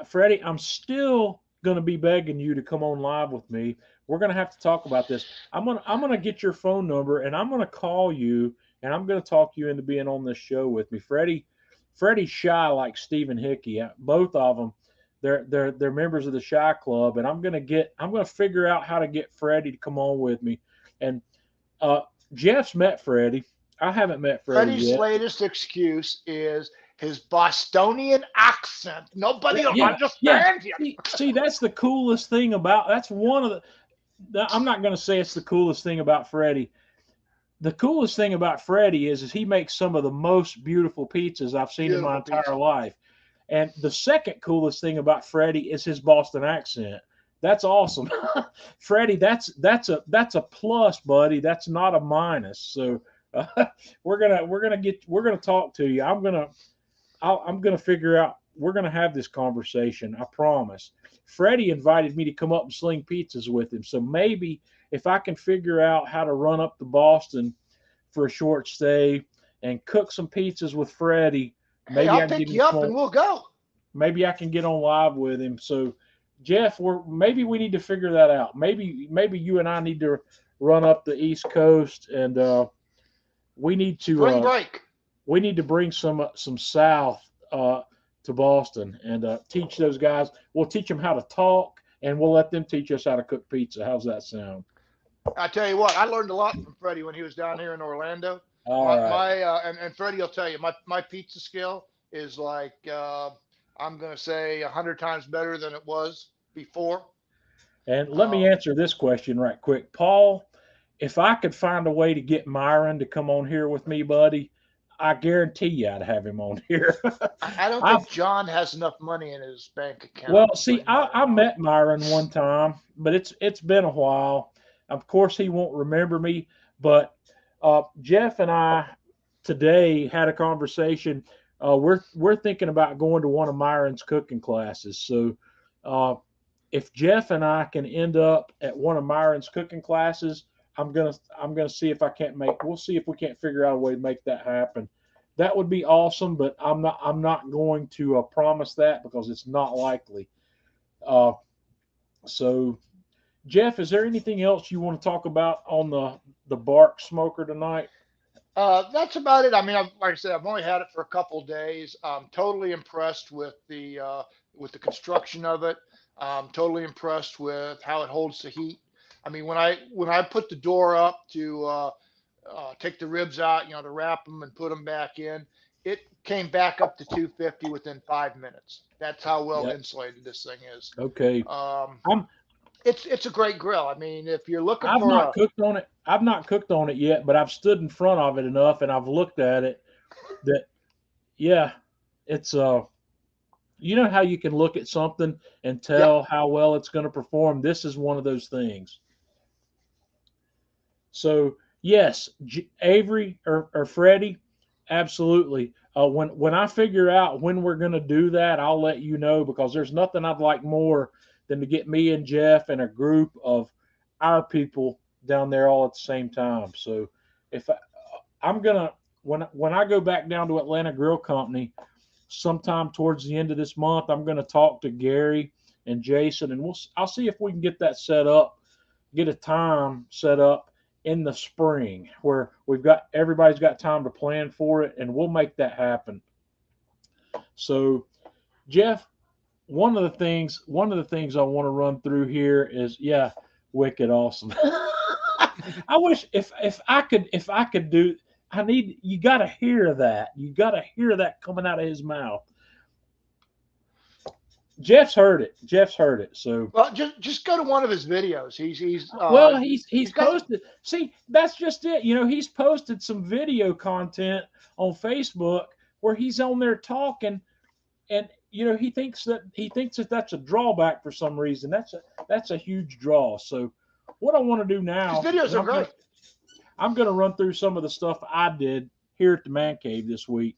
Freddie. I'm still gonna be begging you to come on live with me. We're gonna have to talk about this. I'm gonna get your phone number and I'm gonna call you and I'm gonna talk you into being on this show with me. Freddie's shy like Stephen Hickey. Both of them, they're members of the Shy Club, and I'm gonna figure out how to get Freddie to come on with me. And uh, Jeff's met Freddie. I haven't met Freddie Freddie's yet. latest excuse is his Bostonian accent. Nobody will Yeah. understand him. See, that's the coolest thing about. That's one of I'm not going to say it's the coolest thing about Freddie. The coolest thing about Freddie is he makes some of the most beautiful pizzas I've seen in my Beautiful entire pizza. life. And the second coolest thing about Freddie is his Boston accent. That's awesome, Freddie. That's a plus, buddy. That's not a minus. So we're gonna talk to you. I'm gonna figure out. We're gonna have this conversation. I promise. Freddie invited me to come up and sling pizzas with him. So maybe if I can figure out how to run up to Boston for a short stay and cook some pizzas with Freddie. Hey, Maybe I'll I can pick get you him up and we'll go. maybe I can get on live with him. So, Jeff, maybe we need to figure that out. Maybe you and I need to run up the East Coast, and we need Spring to break. bring some South to Boston and teach those guys. We'll teach them how to talk, and we'll let them teach us how to cook pizza. How's that sound? I tell you what, I learned a lot from Freddie when he was down here in Orlando. All right. And Freddie will tell you, my pizza skill is like, I'm going to say 100 times better than it was before. And let me answer this question right quick. Paul, if I could find a way to get Myron to come on here with me, buddy, I guarantee you I'd have him on here. I don't I've think John has enough money in his bank account Well, to see, bring Myron I on. met Myron one time, but it's been a while. Of course, he won't remember me, but Jeff and I today had a conversation. We're thinking about going to one of Myron's cooking classes. So, uh, if Jeff and I can end up at one of Myron's cooking classes, I'm gonna see if I can't make. We'll see if we can't figure out a way to make that happen. That would be awesome, but I'm not going to promise that because it's not likely. Uh, so, Jeff, is there anything else you want to talk about on the BARQ Smoker tonight? That's about it. I mean, like I said, I've only had it for a couple days. I'm totally impressed with the construction of it. I'm totally impressed with how it holds the heat. I mean, when I put the door up to take the ribs out, to wrap them and put them back in, it came back up to 250 within 5 minutes. That's how well Yeah. insulated this thing is. Okay. Um, I'm it's a great grill. I mean, if you're looking I've for not a cooked on it. I've not cooked on it yet, but I've stood in front of it enough and I've looked at it that yeah, it's you know how you can look at something and yep, tell how well it's going to perform. This is one of those things. So yes, Avery or Freddie, absolutely. When I figure out when we're going to do that, I'll let you know because there's nothing I'd like more than to get me and Jeff and a group of our people down there all at the same time. So if I'm gonna when I go back down to Atlanta Grill Company sometime towards the end of this month, I'm going to talk to Gary and Jason, and I'll see if we can get that set up, get a time set up in the spring where everybody's got time to plan for it, and we'll make that happen. So, Jeff, one of the things I want to run through here is wicked awesome. I wish if I could do. You got to hear that. You got to hear that coming out of his mouth. Jeff's heard it. Jeff's heard it. So well, just go to one of his videos. he's he's got posted. See, that's just it. He's posted some video content on Facebook where he's on there talking, and he thinks that that's a drawback for some reason. That's a huge draw. So what I want to do his now, videos are great. I'm going to run through some of the stuff I did here at the Man Cave this week,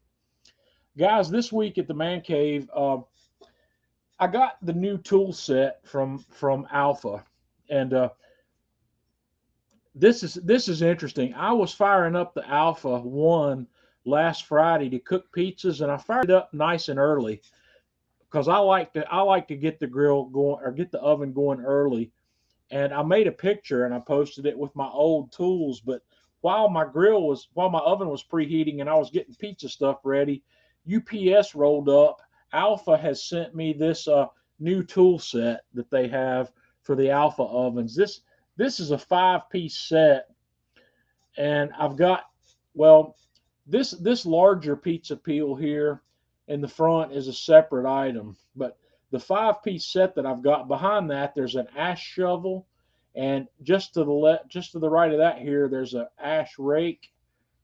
guys. This week at the Man Cave, I got the new tool set from Alpha, and this is interesting. I was firing up the Alpha 1 last Friday to cook pizzas, and I fired it up nice and early because I like to get the grill going or get the oven going early. And I made a picture and I posted it with my old tools. But while my oven was preheating and I was getting pizza stuff ready, UPS rolled up. Alpha has sent me this new tool set that they have for the Alpha ovens. This is a 5-piece set, and I've got this larger pizza peel here in the front is a separate item, but the 5-piece set that I've got behind that, there's an ash shovel, and just to the right of that here, there's an ash rake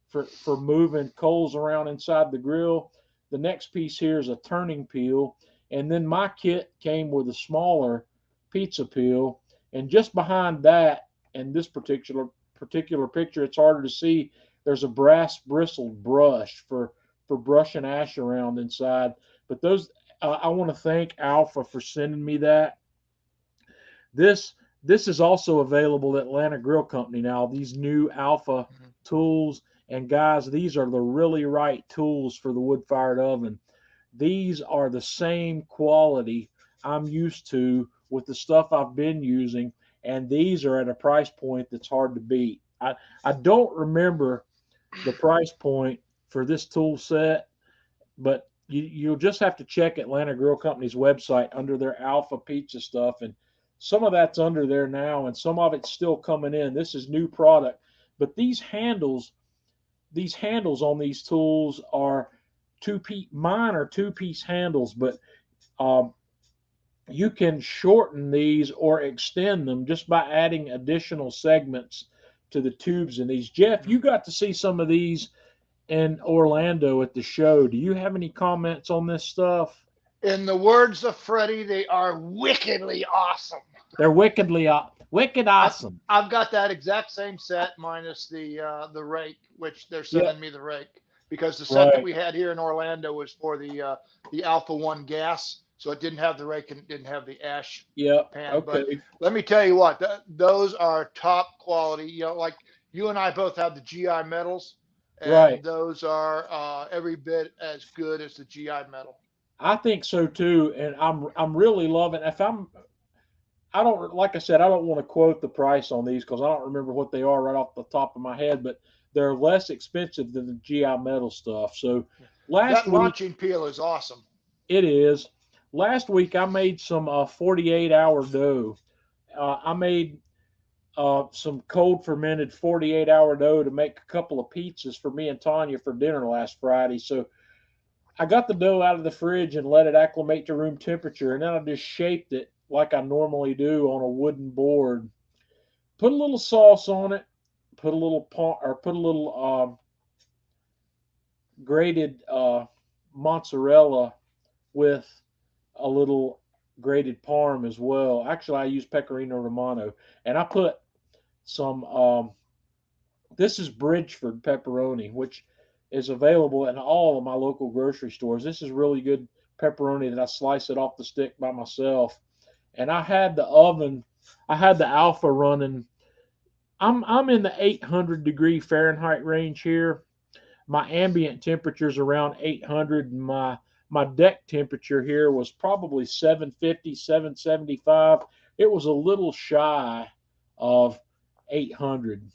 for moving coals around inside the grill. The next piece here is a turning peel, and then my kit came with a smaller pizza peel, and just behind that, in this particular picture, it's harder to see. There's a brass bristled brush for brushing ash around inside. But those, I want to thank Alpha for sending me that. This is also available at Atlanta Grill Company now. These new Alpha tools, And guys, these are the really right tools for the wood-fired oven. These are the same quality I'm used to with the stuff I've been using, and these are at a price point that's hard to beat. I don't remember the price point for this tool set, but you'll just have to check Atlanta Grill Company's website under their Alpha Pizza stuff, and some of that's under there now, and some of it's still coming in. This is new product, but these handles on these tools are two-piece. Mine are two-piece handles, but um, you can shorten these or extend them just by adding additional segments to the tubes in these. Jeff, you got to see some of these in Orlando at the show. Do you have any comments on this stuff? In the words of Freddie, they are wickedly awesome. They're wicked awesome. I've got that exact same set minus the rake, which they're sending me the rake, because the set that we had here in Orlando was for the Alpha 1 gas, so it didn't have the rake and it didn't have the ash pan. Okay. But let me tell you what, those are top quality. You know, like you and I both have the GI metals, and those are every bit as good as the GI metal. I think so too, and I'm really loving. I don't, like I said, I don't want to quote the price on these because I don't remember what they are right off the top of my head, but they're less expensive than the GI metal stuff. So that launching peel is awesome. It is. Last week I made some 48-hour dough. I made some cold fermented 48-hour dough to make a couple of pizzas for me and Tanya for dinner last Friday. So I got the dough out of the fridge and let it acclimate to room temperature, and then I just shaped it like I normally do on a wooden board. Put a little sauce on it. Put a little grated mozzarella with a little grated parm as well. Actually, I use pecorino romano, and I put some. This is Bridgeford pepperoni, which is available in all of my local grocery stores. This is really good pepperoni that I slice it off the stick by myself. And I had the oven, I had the Alpha running. I'm in the 800 degree Fahrenheit range here. My ambient temperature is around 800. And my deck temperature here was probably 750, 775. It was a little shy of 800.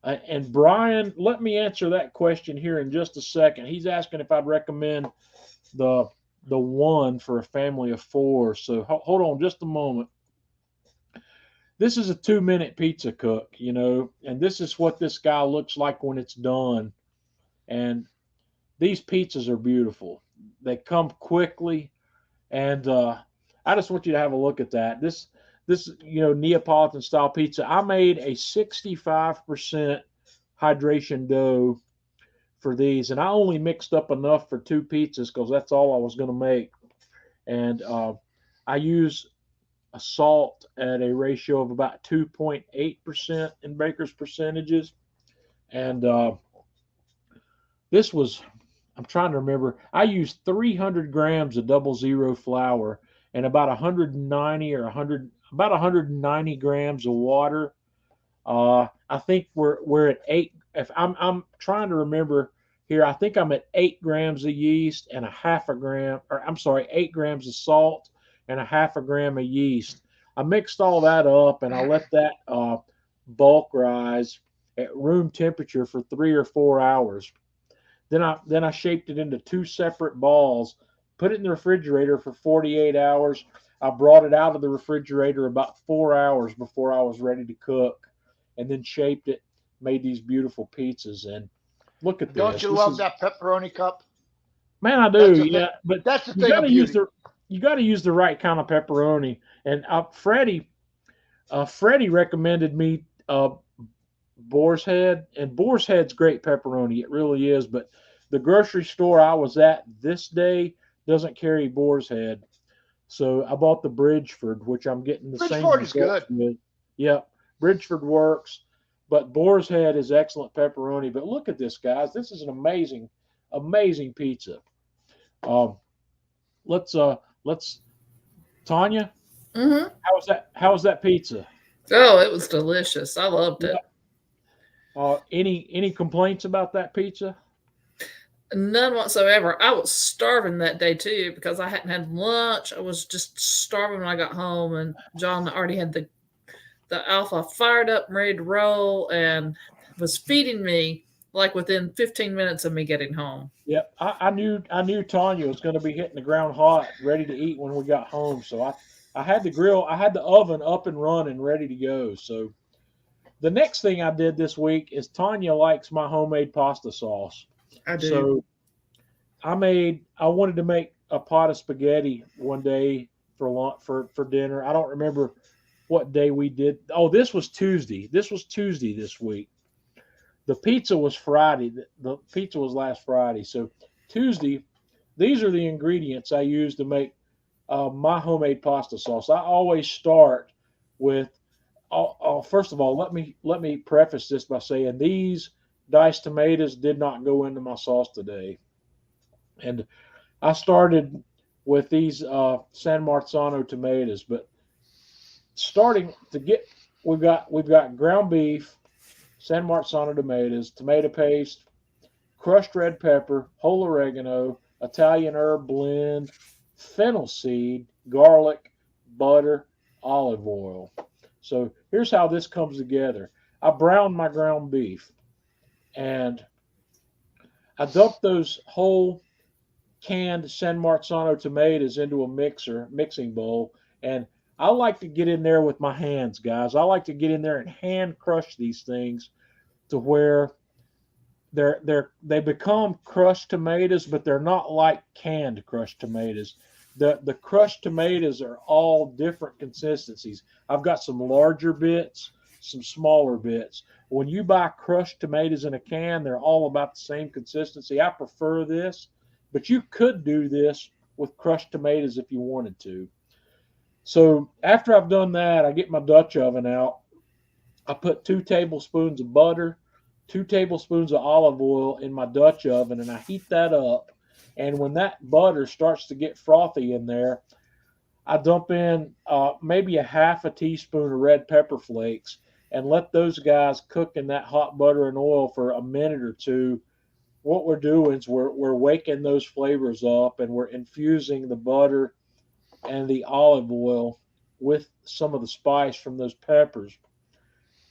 And Brian, let me answer that question here in just a second. He's asking if I'd recommend the one for a family of 4. So hold on just a moment. This is a 2-minute pizza cook, you know, and this is what this guy looks like when it's done. And these pizzas are beautiful. They come quickly, and I just want you to have a look at that. This Neapolitan style pizza. I made a 65% hydration dough for these, and I only mixed up enough for 2 pizzas because that's all I was going to make. And I use a salt at a ratio of about 2.8% in Baker's percentages. And this was, I'm trying to remember, I used 300 grams of 00 flour and about 190 grams of water. I think we're at 8. If I'm trying to remember here, I think I'm at 8 grams of yeast and 8 grams of salt and 0.5 gram of yeast. I mixed all that up and I let that bulk rise at room temperature for 3 or 4 hours. Then I shaped it into 2 separate balls, put it in the refrigerator for 48 hours. I brought it out of the refrigerator about 4 hours before I was ready to cook, and then shaped it, made these beautiful pizzas. And look at this. Don't you love that pepperoni cup? Man, I do. Yeah, but that's the thing of beauty. You got to use the right kind of pepperoni. And Freddie recommended me Boar's Head, and Boar's Head's great pepperoni. It really is. But the grocery store I was at this day doesn't carry Boar's Head, so I bought the Bridgeford, which I'm getting the same. Bridgeford is good. With. Yeah, Bridgeford works, but Boar's Head is excellent pepperoni. But look at this, guys. This is an amazing pizza. Let's Tanya. Mm-hmm. How was that pizza? Oh, it was delicious. I loved it. Any complaints about that pizza? None whatsoever. I was starving that day too because I hadn't had lunch. I was just starving when I got home, and John already had the Alpha fired up and ready to roll, and was feeding me like within 15 minutes of me getting home. Yep, I knew Tanya was going to be hitting the ground hot, ready to eat when we got home. So I had the grill, I had the oven up and running, ready to go. So the next thing I did this week is Tanya likes my homemade pasta sauce. I do. So I wanted to make a pot of spaghetti one day for lunch, for dinner. I don't remember what day we did. Oh, this was Tuesday. This was Tuesday this week. The pizza was Friday. The pizza was last Friday. So Tuesday, these are the ingredients I use to make my homemade pasta sauce. I always start with. First of all, let me preface this by saying these diced tomatoes did not go into my sauce today, and I started with these San Marzano tomatoes. But starting to get, we've got ground beef, San Marzano tomatoes, tomato paste, crushed red pepper, whole oregano, Italian herb blend, fennel seed, garlic, butter, olive oil. So here's how this comes together. I browned my ground beef and I dumped those whole canned San Marzano tomatoes into a mixing bowl. And I like to get in there with my hands, guys. I like to get in there and hand crush these things to where they become crushed tomatoes, but they're not like canned crushed tomatoes. The crushed tomatoes are all different consistencies. I've got some larger bits, some smaller bits. When you buy crushed tomatoes in a can, they're all about the same consistency. I prefer this, but you could do this with crushed tomatoes if you wanted to. So after I've done that, I get my Dutch oven out. I put 2 tablespoons of butter, 2 tablespoons of olive oil in my Dutch oven, and I heat that up. And when that butter starts to get frothy in there, I dump in maybe a half a teaspoon of red pepper flakes and let those guys cook in that hot butter and oil for a minute or two. What we're doing is we're waking those flavors up and we're infusing the butter and the olive oil with some of the spice from those peppers.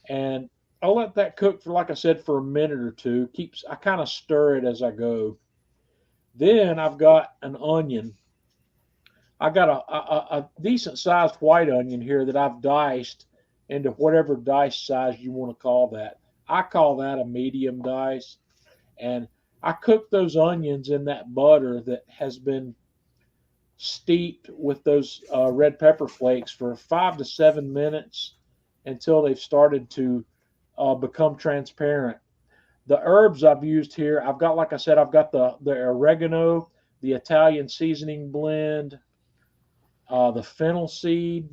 And I'll let that cook for, like I said, for a minute or two. I kind of stir it as I go. Then I've got an onion. I got a decent sized white onion here that I've diced into whatever dice size you want to call that. I call that a medium dice. And I cook those onions in that butter that has been steeped with those red pepper flakes for 5 to 7 minutes until they've started to become transparent. The herbs I've used here, I've got, like I said, I've got the oregano, the Italian seasoning blend, the fennel seed.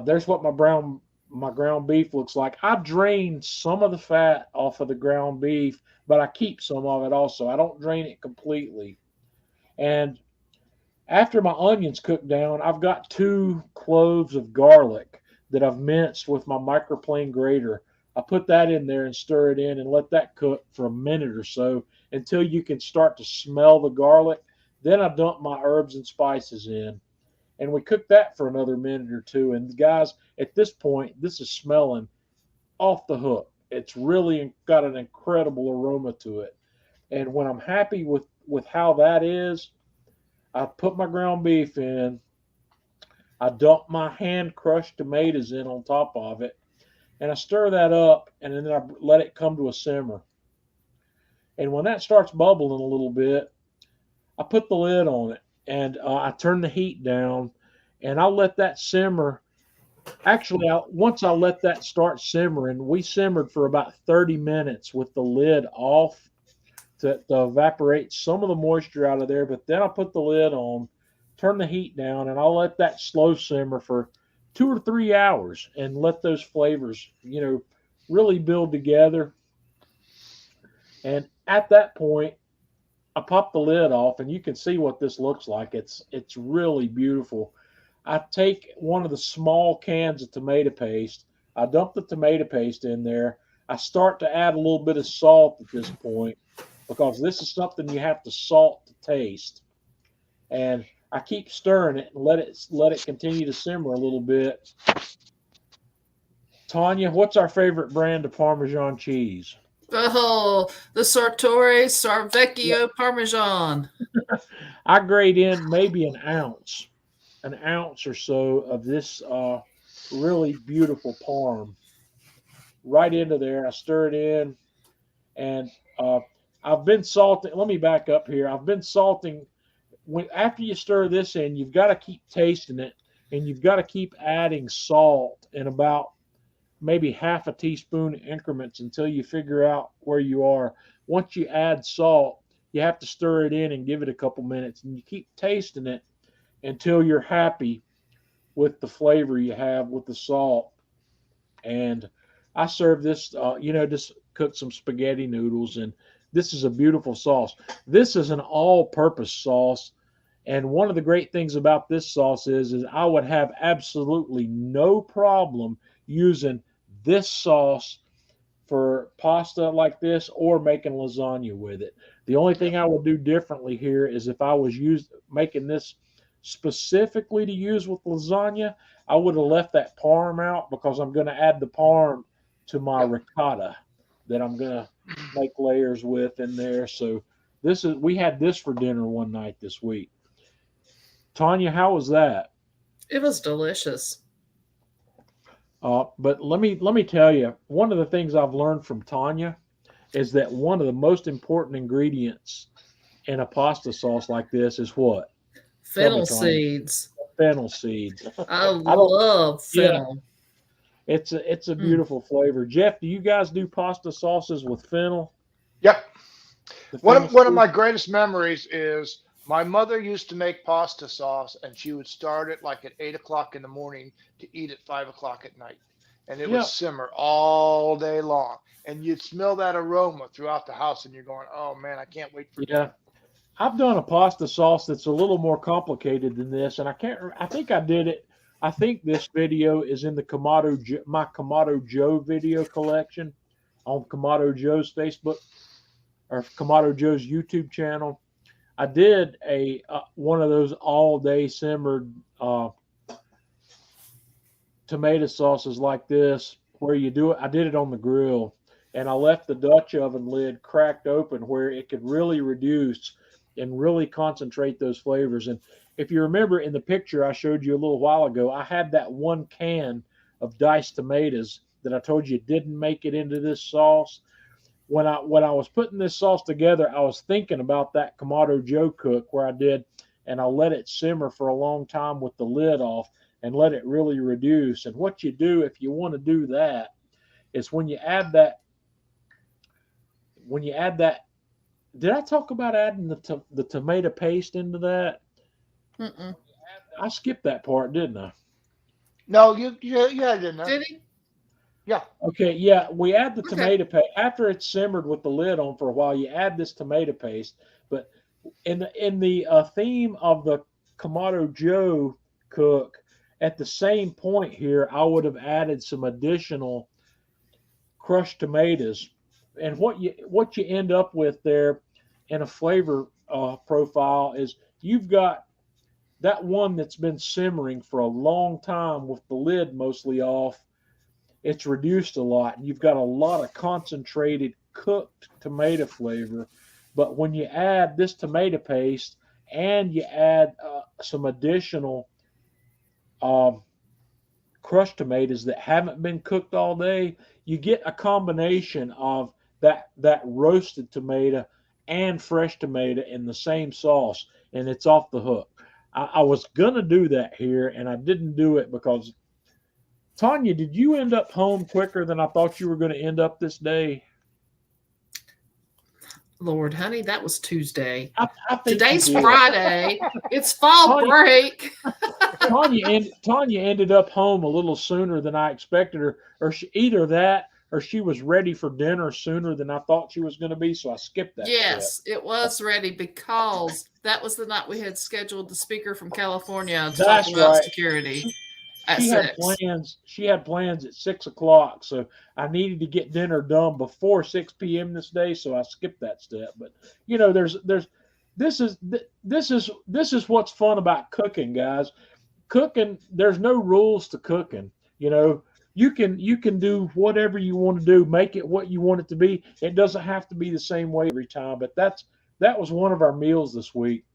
There's what my ground beef looks like. I drain some of the fat off of the ground beef, but I keep some of it also. I don't drain it completely. And after my onions cook down, I've got 2 cloves of garlic that I've minced with my microplane grater. I put that in there and stir it in and let that cook for a minute or so until you can start to smell the garlic. Then I dump my herbs and spices in. And we cook that for another minute or two. And guys, at this point, this is smelling off the hook. It's really got an incredible aroma to it. And when I'm happy with how that is, I put my ground beef in. I dump my hand crushed tomatoes in on top of it. And I stir that up, and then I let it come to a simmer. And when that starts bubbling a little bit, I put the lid on it, and I turn the heat down, and I'll let that simmer. Actually, once I let that start simmering, we simmered for about 30 minutes with the lid off to evaporate some of the moisture out of there. But then I put the lid on, turn the heat down, and I'll let that slow simmer for 2 or 3 hours and let those flavors, really build together. And at that point, I pop the lid off, and you can see what this looks like. It's really beautiful. I take one of the small cans of tomato paste. I dump the tomato paste in there. I start to add a little bit of salt at this point because this is something you have to salt to taste. And I keep stirring it and let it continue to simmer a little bit. Tanya, what's our favorite brand of Parmesan cheese? Oh, the Sartore Sarvecchio Parmesan. I grate in maybe an ounce or so of this really beautiful parm right into there. I stir it in, and I've been salting. Let me back up here. I've been salting. After you stir this in, you've got to keep tasting it, and you've got to keep adding salt in about maybe half a teaspoon increments until you figure out where you are. Once you add salt, you have to stir it in and give it a couple minutes, and you keep tasting it until you're happy with the flavor you have with the salt. And I serve this, just cook some spaghetti noodles, and this is a beautiful sauce. This is an all-purpose sauce, and one of the great things about this sauce is I would have absolutely no problem using this sauce for pasta like this or making lasagna with it. The only thing I would do differently here is if I was making this specifically to use with lasagna, I would have left that parm out because I'm going to add the parm to my ricotta that I'm going to make layers with in there. So we had this for dinner one night this week. Tanya, how was that? It was delicious. But let me tell you, one of the things I've learned from Tanya is that one of the most important ingredients in a pasta sauce like this is what? Fennel seeds. Fennel seeds. I love fennel. Yeah, it's a beautiful flavor. Jeff, do you guys do pasta sauces with fennel? Yep. One of my greatest memories is my mother used to make pasta sauce, and she would start it like at 8 o'clock in the morning to eat at 5 o'clock at night. And it would simmer all day long. And you'd smell that aroma throughout the house, and you're going, oh, man, I can't wait for dinner. I've done a pasta sauce that's a little more complicated than this, and I think I did it. I think this video is in my Kamado Joe video collection on Kamado Joe's Facebook or Kamado Joe's YouTube channel. I did one of those all-day simmered tomato sauces like this, where you do it. I did it on the grill, and I left the Dutch oven lid cracked open where it could really reduce and really concentrate those flavors. And if you remember in the picture I showed you a little while ago, I had that one can of diced tomatoes that I told you didn't make it into this sauce. When I was putting this sauce together, I was thinking about that Kamado Joe cook where I did, and I let it simmer for a long time with the lid off and let it really reduce. And what you do if you want to do that is when you add that, did I talk about adding the tomato paste into that? Mm-mm. I skipped that part, didn't I? No, you didn't. Did he? Yeah. Okay, yeah, we add the tomato paste. After it's simmered with the lid on for a while, you add this tomato paste. But in the theme of the Kamado Joe cook, at the same point here, I would have added some additional crushed tomatoes. And what you end up with there in a flavor profile is you've got that one that's been simmering for a long time with the lid mostly off. It's reduced a lot, and you've got a lot of concentrated cooked tomato flavor. But when you add this tomato paste and you add some additional crushed tomatoes that haven't been cooked all day, you get a combination of that roasted tomato and fresh tomato in the same sauce, and it's off the hook. I was going to do that here, and I didn't do it because, Tanya, did you end up home quicker than I thought you were going to end up this day? Lord, honey, that was Tuesday. I think today's Friday. It's fall break. Tanya ended up home a little sooner than I expected her, or either that or she was ready for dinner sooner than I thought she was going to be, so I skipped that. Yes, it was ready because that was the night we had scheduled the speaker from California to That's talk about right. security. at she had 6. plans. She had plans at 6 o'clock, so I needed to get dinner done before 6 p.m. this day. So I skipped that step. But there's this is what's fun about cooking, guys. Cooking, there's no rules to cooking. You can do whatever you want to do, make it what you want it to be. It doesn't have to be the same way every time. But that was one of our meals this week.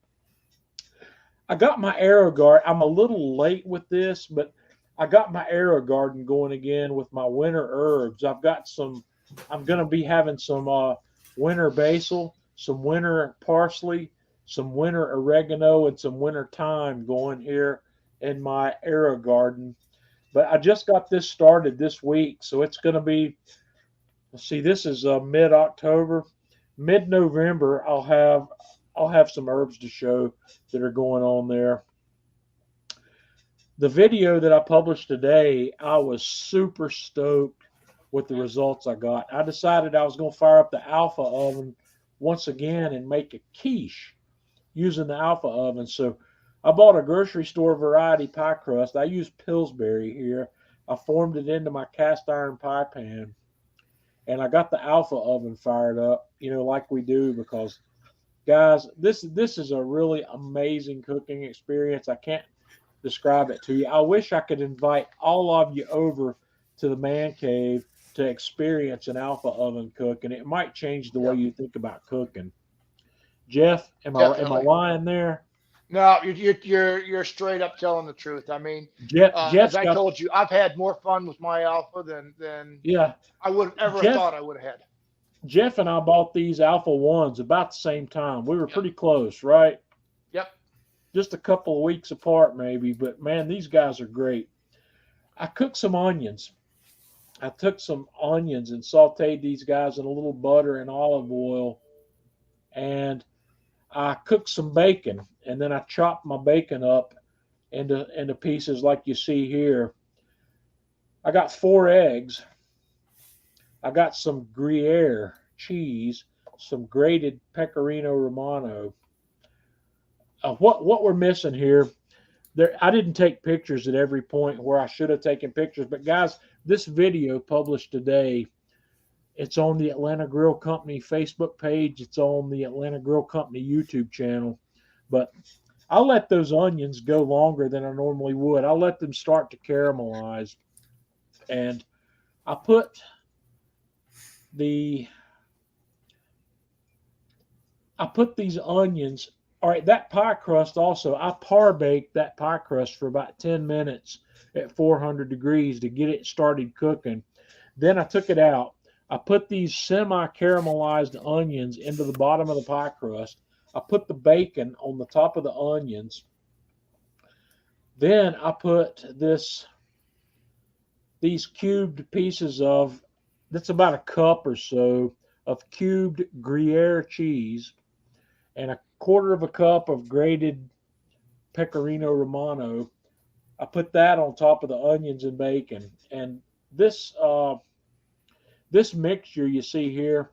I got my AeroGarden. I'm a little late with this, but I got my AeroGarden going again with my winter herbs. I'm going to be having some winter basil, some winter parsley, some winter oregano, and some winter thyme going here in my AeroGarden. But I just got this started this week, so it's going to be, let's see, this is mid-October. Mid-November, I'll have some herbs to show that are going on there. The video that I published today, I was super stoked with the results I got. I decided I was going to fire up the Alpha oven once again and make a quiche using the Alpha oven. So I bought a grocery store variety pie crust. I used Pillsbury here. I formed it into my cast iron pie pan. And I got the Alpha oven fired up, like we do, because guys, this is a really amazing cooking experience. I can't describe it to you. I wish I could invite all of you over to the man cave to experience an Alpha oven cook, and it might change the way you think about cooking. Jeff, am I lying there? No, you're straight up telling the truth. I mean, Jeff's as I told you, I've had more fun with my Alpha than I would have ever thought I would have had. Jeff and I bought these Alpha 1s about the same time. We were pretty close, right? Yep. Just a couple of weeks apart maybe, but man, these guys are great. I cooked some onions. I took some onions and sauteed these guys in a little butter and olive oil, and I cooked some bacon, and then I chopped my bacon up into pieces like you see here. I got 4 eggs. I got some Gruyere cheese, some grated Pecorino Romano. What we're missing here, I didn't take pictures at every point where I should have taken pictures, but guys, this video published today, it's on the Atlanta Grill Company Facebook page. It's on the Atlanta Grill Company YouTube channel. But I'll let those onions go longer than I normally would. I'll let them start to caramelize. And I put these onions. All right, that pie crust also, I par baked that pie crust for about 10 minutes at 400 degrees to get it started cooking. Then I took it out. I put these semi-caramelized onions into the bottom of the pie crust. I put the bacon on the top of the onions. Then I put these cubed pieces that's about a cup or so of cubed Gruyere cheese and a quarter of a cup of grated Pecorino Romano. I put that on top of the onions and bacon. And this mixture you see here,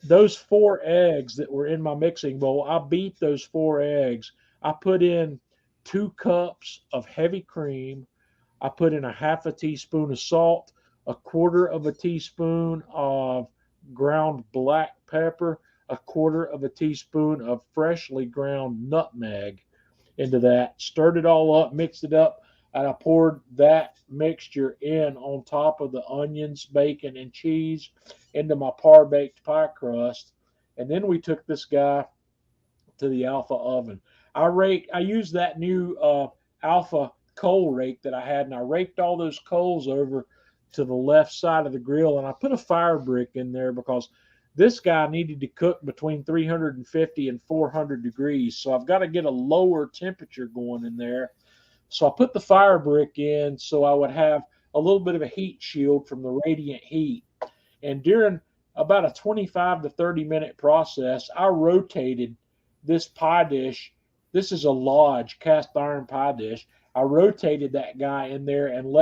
those 4 eggs that were in my mixing bowl, I beat those 4 eggs. I put in 2 cups of heavy cream. I put in a half a teaspoon of salt, a quarter of a teaspoon of ground black pepper, a quarter of a teaspoon of freshly ground nutmeg into that. Stirred it all up, mixed it up, and I poured that mixture in on top of the onions, bacon, and cheese into my par-baked pie crust. And then we took this guy to the Alpha oven. I used that new Alpha coal rake that I had, and I raked all those coals over to the left side of the grill, and I put a fire brick in there because this guy needed to cook between 350 and 400 degrees. So I've got to get a lower temperature going in there. So I put the fire brick in so I would have a little bit of a heat shield from the radiant heat. And during about a 25 to 30 minute process, I rotated this pie dish. This is a Lodge cast iron pie dish. I rotated that guy in there and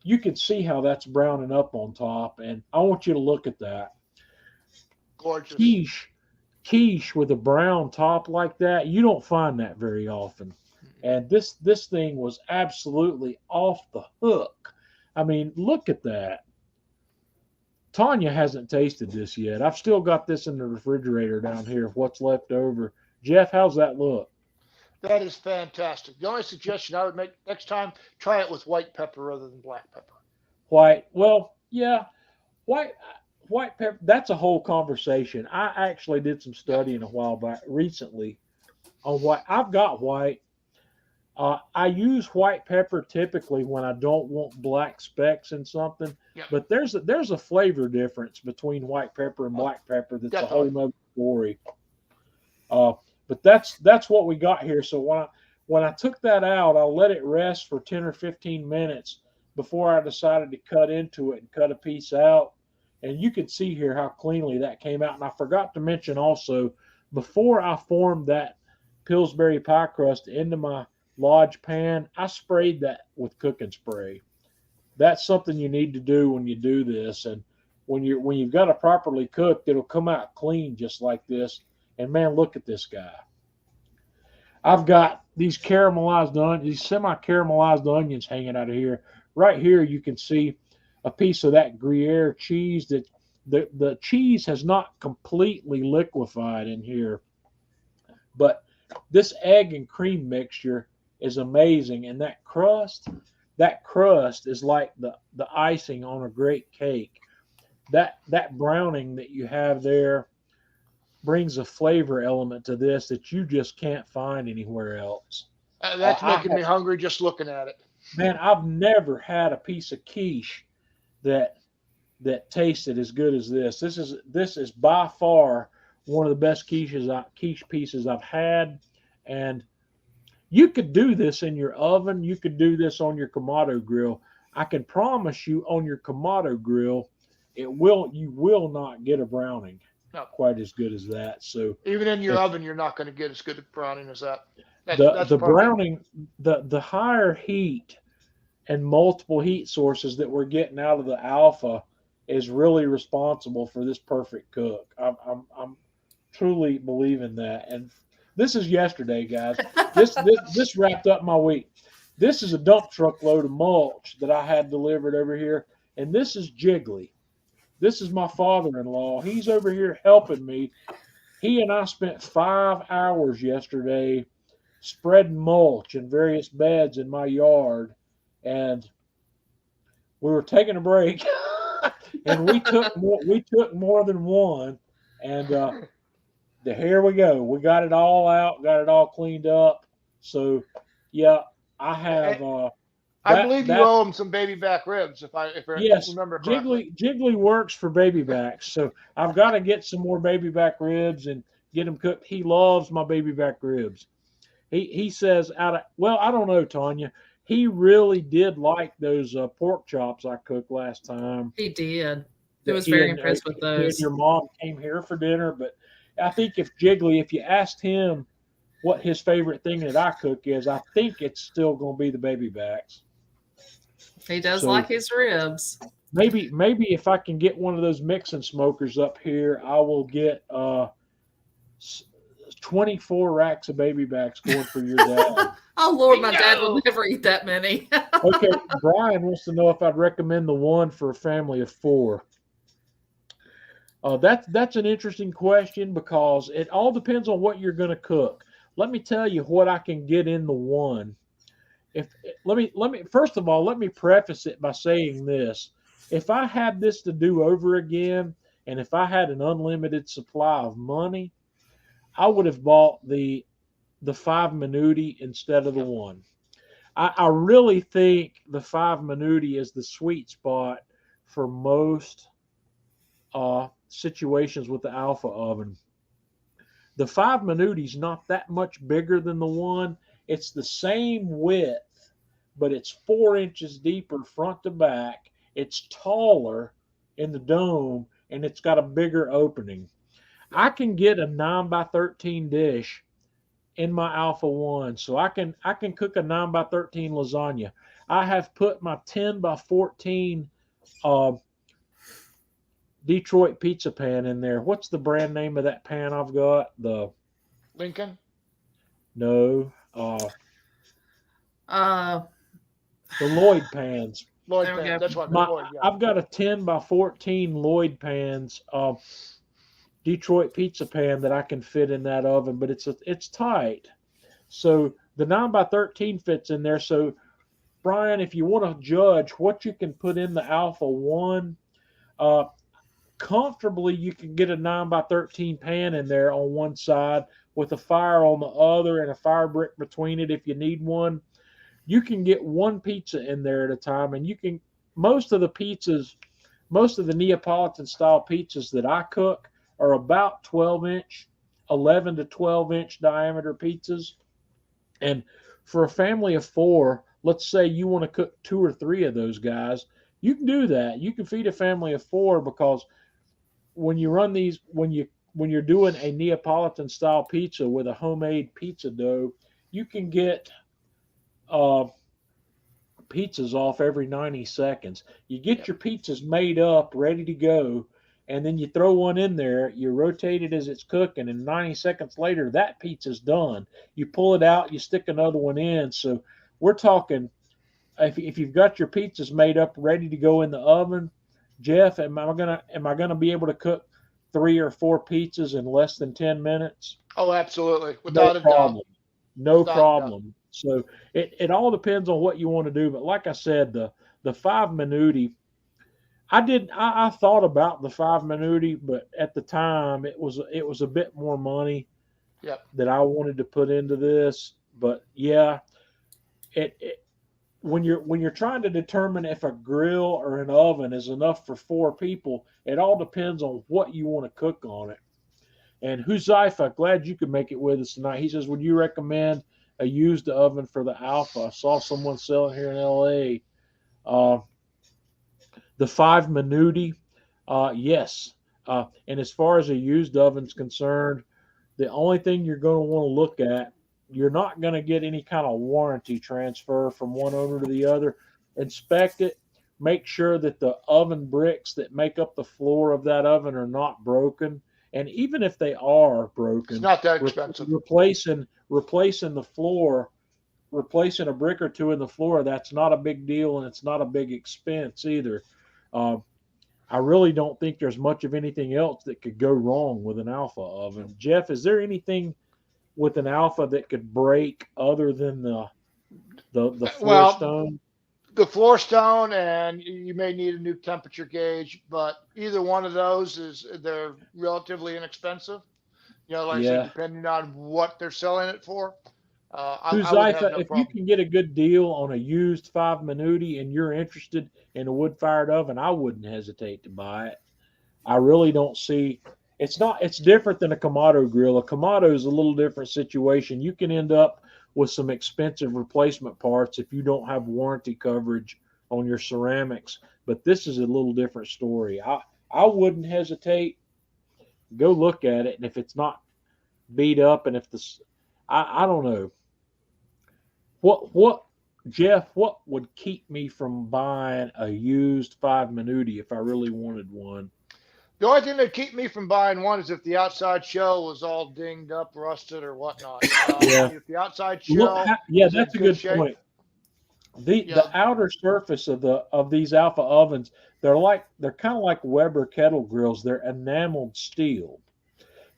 you can see how that's browning up on top. And I want you to look at that. Gorgeous. quiche with a brown top like that, you don't find that very often. And this thing was absolutely off the hook. I mean, look at that. Tanya hasn't tasted this yet. I've still got this in the refrigerator down here, what's left over. Jeff, how's that look? That is fantastic. The only suggestion I would make next time, try it with white pepper rather than black pepper. White, well, yeah, white pepper. That's a whole conversation. I actually did some studying a while back recently on white. I've got white. I use white pepper typically when I don't want black specks in something. Yeah. But there's a flavor difference between white pepper and black pepper that's Definitely. a whole nother story. But that's what we got here. So when I took that out, I let it rest for 10 or 15 minutes before I decided to cut into it and cut a piece out. And you can see here how cleanly that came out. And I forgot to mention also, before I formed that Pillsbury pie crust into my Lodge pan, I sprayed that with cooking spray. That's something you need to do when you do this. And when you've got it properly cooked, it'll come out clean just like this. And man, look at this guy. I've got these semi-caramelized onions hanging out of here. Right here, you can see a piece of that Gruyere cheese that the cheese has not completely liquefied in here. But this egg and cream mixture is amazing. And that crust is like the icing on a great cake. That browning that you have there brings a flavor element to this that you just can't find anywhere else. That's making me hungry just looking at it. Man, I've never had a piece of quiche that tasted as good as this. This is by far one of the best quiche pieces I've had. And you could do this in your oven. You could do this on your Kamado grill. I can promise you, on your Kamado grill, you will not get a browning quite as good as that. So even in your oven, you're not going to get as good a browning as that. The browning, the higher heat and multiple heat sources that we're getting out of the Alpha is really responsible for this perfect cook. I'm truly believing that. And this is yesterday, guys. This wrapped up my week. This is a dump truck load of mulch that I had delivered over here, and this is Jiggly. This is my father-in-law. He's over here helping me. He and I spent 5 hours yesterday spreading mulch in various beds in my yard, and we were taking a break, and we took more than one, and here we go. We got it all out, got it all cleaned up. So, yeah, I have. I believe you owe him some baby back ribs, if I remember correctly. Jiggly works for baby backs, so I've got to get some more baby back ribs and get them cooked. He loves my baby back ribs. He says I don't know, Tanya. He really did like those pork chops I cooked last time. He did. He was very impressed with those. Your mom came here for dinner, but I think if you asked him what his favorite thing that I cook is, I think it's still going to be the baby backs. He does like his ribs. Maybe if I can get one of those Mixon smokers up here, I will get 24 racks of baby backs going for your dad. Oh, Lord, my dad will never eat that many. Okay, Brian wants to know if I'd recommend the one for a family of 4. That's an interesting question because it all depends on what you're going to cook. Let me tell you what I can get in the one. First of all, let me preface it by saying this. If I had this to do over again, and if I had an unlimited supply of money, I would have bought the 5 Minuti instead of the 1. I really think the 5 Minuti is the sweet spot for most situations with the Alpha oven. The 5 Minuti is not that much bigger than the 1. It's the same width, but it's 4 inches deeper front to back. It's taller in the dome, and it's got a bigger opening. I can get a 9x13 dish in my Alpha 1, so I can cook a 9x13 lasagna. I have put my 10x14 Detroit pizza pan in there. What's the brand name of that pan I've got? Lincoln. No, Uh, the Lloyd pans. Lloyd There we pan. go. That's what My Lloyd. Yeah. I've got a 10 by 14 Lloyd pans, Detroit pizza pan that I can fit in that oven, but it's tight. So the 9 by 13 fits in there. So Brian, if you want to judge what you can put in the Alpha One, uh, comfortably you can get a 9 by 13 pan in there on one side with a fire on the other and a fire brick between it if you need one. You can get one pizza in there at a time, and you can most of the pizzas, most of the Neapolitan style pizzas that I cook are about 12-inch, 11 to 12-inch diameter pizzas. And for a family of four, let's say you want to cook 2 or 3 of those guys, you can do that. You can feed a family of four because when you run these, when you're doing a Neapolitan style pizza with a homemade pizza dough, you can get uh, pizzas off every 90 seconds. You get your pizzas made up, ready to go, and then you throw one in there, you rotate it as it's cooking, and 90 seconds later, that pizza's done. You pull it out, you stick another one in. So we're talking, if you've got your pizzas made up, ready to go in the oven, Jeff, am I gonna be able to cook 3 or 4 pizzas in less than 10 minutes? Oh, absolutely, No without a doubt. problem. No Without a doubt. problem. So it all depends on what you want to do. But like I said, the 5 minuti, I thought about the 5 minuti, but at the time it was a bit more money Yep. that I wanted to put into this. But yeah, it when you're trying to determine if a grill or an oven is enough for 4 people, it all depends on what you want to cook on it. And Huzaifa, glad you could make it with us tonight. He says, would you recommend a used oven for the Alpha? I saw someone selling here in LA. The 5 minuti, yes. And as far as a used oven's concerned, the only thing you're going to want to look at, you're not going to get any kind of warranty transfer from one owner to the other. Inspect it. Make sure that the oven bricks that make up the floor of that oven are not broken. And even if they are broken, It's not that expensive. replacing the floor, replacing a brick or two in the floor, that's not a big deal, and it's not a big expense either. I really don't think there's much of anything else that could go wrong with an Alpha oven. Jeff, is there anything with an Alpha that could break other than the floor stone? The floor stone, and you may need a new temperature gauge, but either one of those they're relatively inexpensive. You know, like I said, depending on what they're selling it for. I would have no if problem. you can get a good deal on a used 5 minuti and you're interested in a wood-fired oven, I wouldn't hesitate to buy it. I really don't see. It's different than a Kamado grill. A Kamado is a little different situation. You can end up with some expensive replacement parts if you don't have warranty coverage on your ceramics. But this is a little different story. I wouldn't hesitate. Go look at it, and if it's not beat up, and if I don't know. What Jeff, what would keep me from buying a used 5 minuti if I really wanted one? The only thing that keep me from buying one is if the outside shell was all dinged up, rusted, or whatnot. Yeah. If the outside shell, that's a good point. The outer surface of these Alpha ovens, they're kind of like Weber kettle grills. They're enameled steel,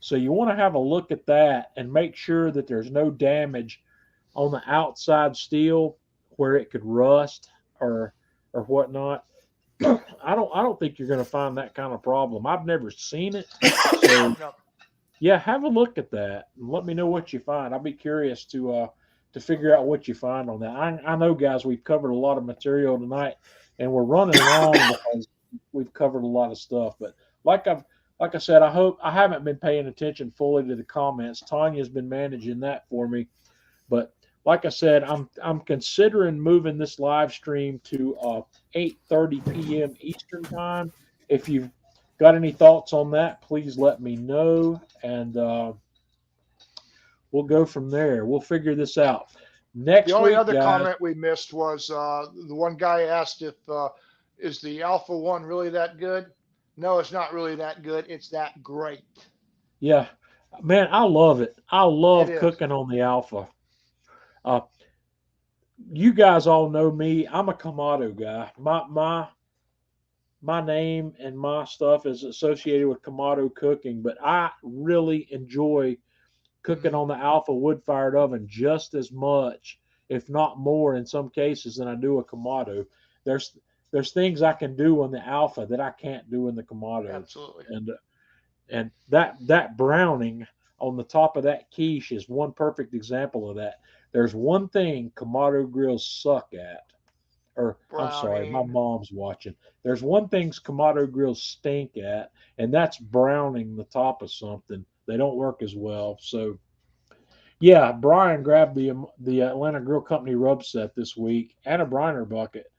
so you want to have a look at that and make sure that there's no damage on the outside steel where it could rust or whatnot. I don't think you're going to find that kind of problem. I've never seen it. So yeah, have a look at that and let me know what you find. I'll be curious to figure out what you find on that. I know, guys, we've covered a lot of material tonight and we're running long because we've covered a lot of stuff. But like I said, I haven't been paying attention fully to the comments. Tanya's been managing that for me. But like I said, I'm considering moving this live stream to 8:30 p.m. Eastern time. If you've got any thoughts on that, please let me know, and we'll go from there. We'll figure this out. Next the only week, other guys, comment we missed was the one guy asked if is the Alpha One really that good? No, it's not really that good. It's that great. Yeah, man, I love it. I It love is. cooking on the Alpha. Uh, you guys all know me. I'm a Kamado guy. My name and my stuff is associated with Kamado cooking, but I really enjoy cooking Mhm. on the Alpha wood fired oven just as much, if not more, in some cases than I do a Kamado. There's there's things I can do on the Alpha that I can't do in the Kamado, Absolutely. and that browning on the top of that quiche is one perfect example of that. There's one thing Kamado grills suck at, or I'm sorry, my Browning. mom's watching. There's one thing Kamado grills stink at, and that's browning the top of something. They don't work as well. So yeah, Brian grabbed the Atlanta Grill Company rub set this week and a briner bucket.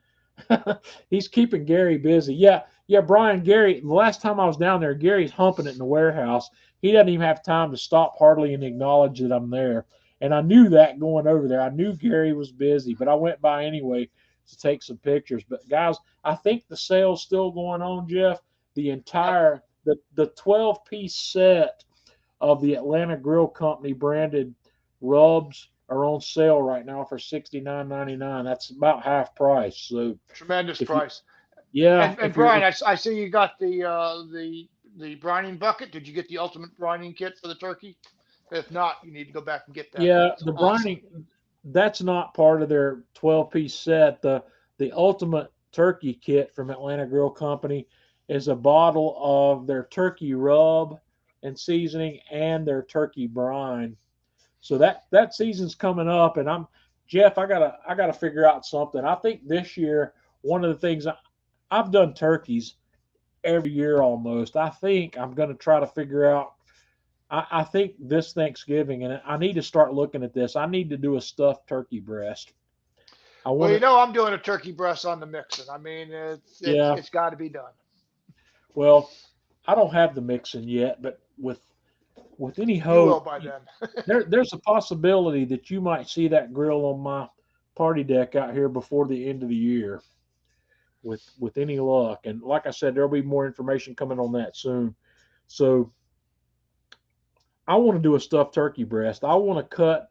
He's keeping Gary busy. Yeah, yeah, Brian, Gary, the last time I was down there, Gary's humping it in the warehouse. He doesn't even have time to stop hardly and acknowledge that I'm there. And I knew that going over there. I knew Gary was busy, but I went by anyway to take some pictures. But guys, I think the sale's still going on, Jeff. The Yep. entire the 12-piece set of the Atlanta Grill Company branded rubs are on sale right now for $69.99. That's about half price. So Tremendous if you, price. yeah, And if you're, Brian, I see you got the brining bucket. Did you get the ultimate brining kit for the turkey? If not, you need to go back and get that. yeah, That's the awesome. brining, that's not part of their 12-piece set. The ultimate turkey kit from Atlanta Grill Company is a bottle of their turkey rub and seasoning and their turkey brine. So that season's coming up, and I'm Jeff. I gotta figure out something. I think this year one of the things I've done turkeys every year almost. I think I'm gonna try to figure out. I think this Thanksgiving, and I need to start looking at this. I need to do a stuffed turkey breast. I Well, want you to, know, I'm doing a turkey breast on the mixing. I mean, yeah. it's got to be done. Well, I don't have the mixing yet, but with any You will hope, by then. there's a possibility that you might see that grill on my party deck out here before the end of the year. With any luck. And like I said, there'll be more information coming on that soon. So I want to do a stuffed turkey breast. I want to cut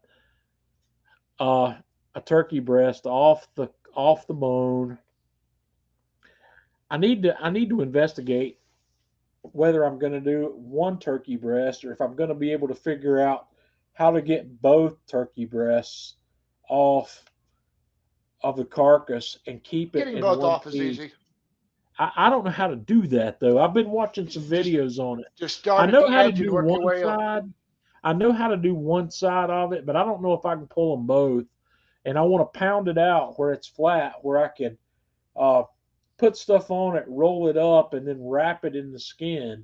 uh, a turkey breast off the bone. I need to investigate whether I'm going to do one turkey breast or if I'm going to be able to figure out how to get both turkey breasts off of the carcass and keep it Getting in both one off is piece. easy. I don't know how to do that though. I've been watching some Just videos on it. just I start at know the how to edge and do work your one way up. side. I know how to do one side of it, but I don't know if I can pull them both. And I want to pound it out where it's flat, where I can uh, put stuff on it, roll it up, and then wrap it in the skin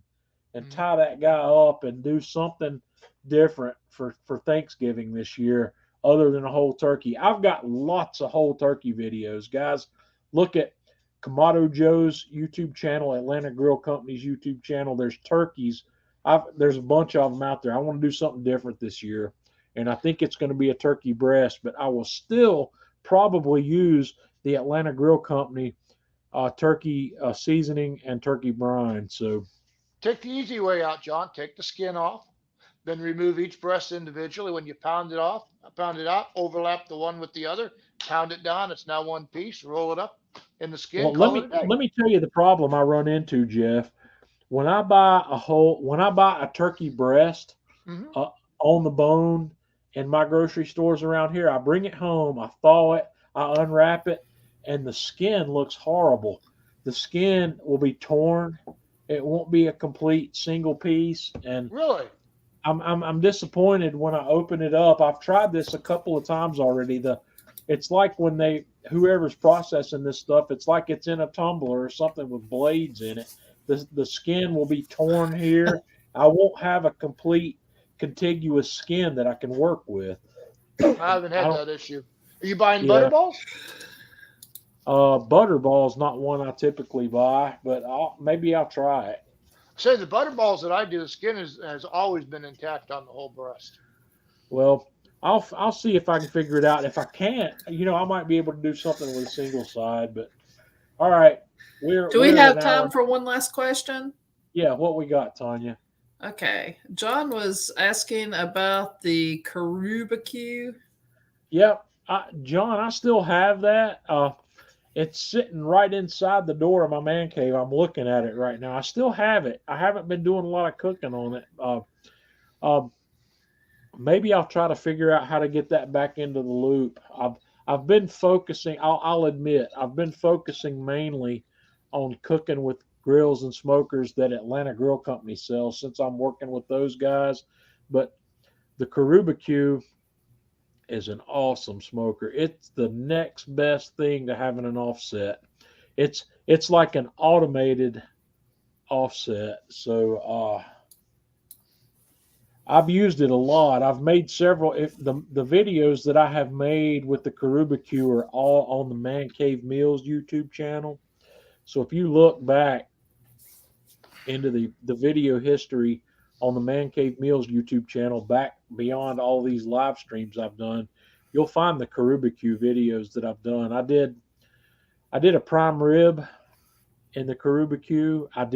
and Mhm. tie that guy up and do something different for Thanksgiving this year other than a whole turkey. I've got lots of whole turkey videos, guys. Look at Kamado Joe's YouTube channel, Atlanta Grill Company's YouTube channel. There's turkeys. There's a bunch of them out there. I want to do something different this year, and I think it's going to be a turkey breast. But I will still probably use the Atlanta Grill Company turkey seasoning and turkey brine. So Take the easy way out, John. Take the skin off, then remove each breast individually. When you pound it out, overlap the one with the other, pound it down. It's now one piece. Roll it up in the skin. well, let Call it me a day. let me tell you the problem I run into, Jeff. When I buy a turkey breast Hmm. uh, on the bone in my grocery stores around here, I bring it home, I thaw it, I unwrap it, and the skin looks horrible. The skin will be torn. It won't be a complete single piece, and Really? I'm disappointed when I open it up. I've tried this a couple of times already. It's like when whoever's processing this stuff, it's like it's in a tumbler or something with blades in it. The skin will be torn here. I won't have a complete contiguous skin that I can work with. I haven't I had don't. that issue. Are you buying Yeah. butterballs? Butterball's not one I typically buy, but maybe I'll try it. Say the butterballs that I do, the skin has always been intact on the whole breast. Well, I'll see if I can figure it out. If I can't, I might be able to do something with a single side. But all right, Do we have time for one last question? Yeah, what we got, Tanya? Okay. John was asking about the Karubicue. Yep. John, I still have that. It's sitting right inside the door of my man cave. I'm looking at it right now. I still have it. I haven't been doing a lot of cooking on it. Maybe I'll try to figure out how to get that back into the loop. I've been focusing. I'll admit I've been focusing mainly on cooking with grills and smokers that Atlanta Grill Company sells since I'm working with those guys. But the Karubicue is an awesome smoker. It's the next best thing to having an offset. It's like an automated offset. So I've used it a lot. I've made several. The videos that I have made with the Karubicue are all on the Man Cave Meals YouTube channel. So if you look back into the video history on the Man Cave Meals YouTube channel, back beyond all these live streams I've done, you'll find the Karubicue videos that I've done. I did a prime rib in the Karubicue. I've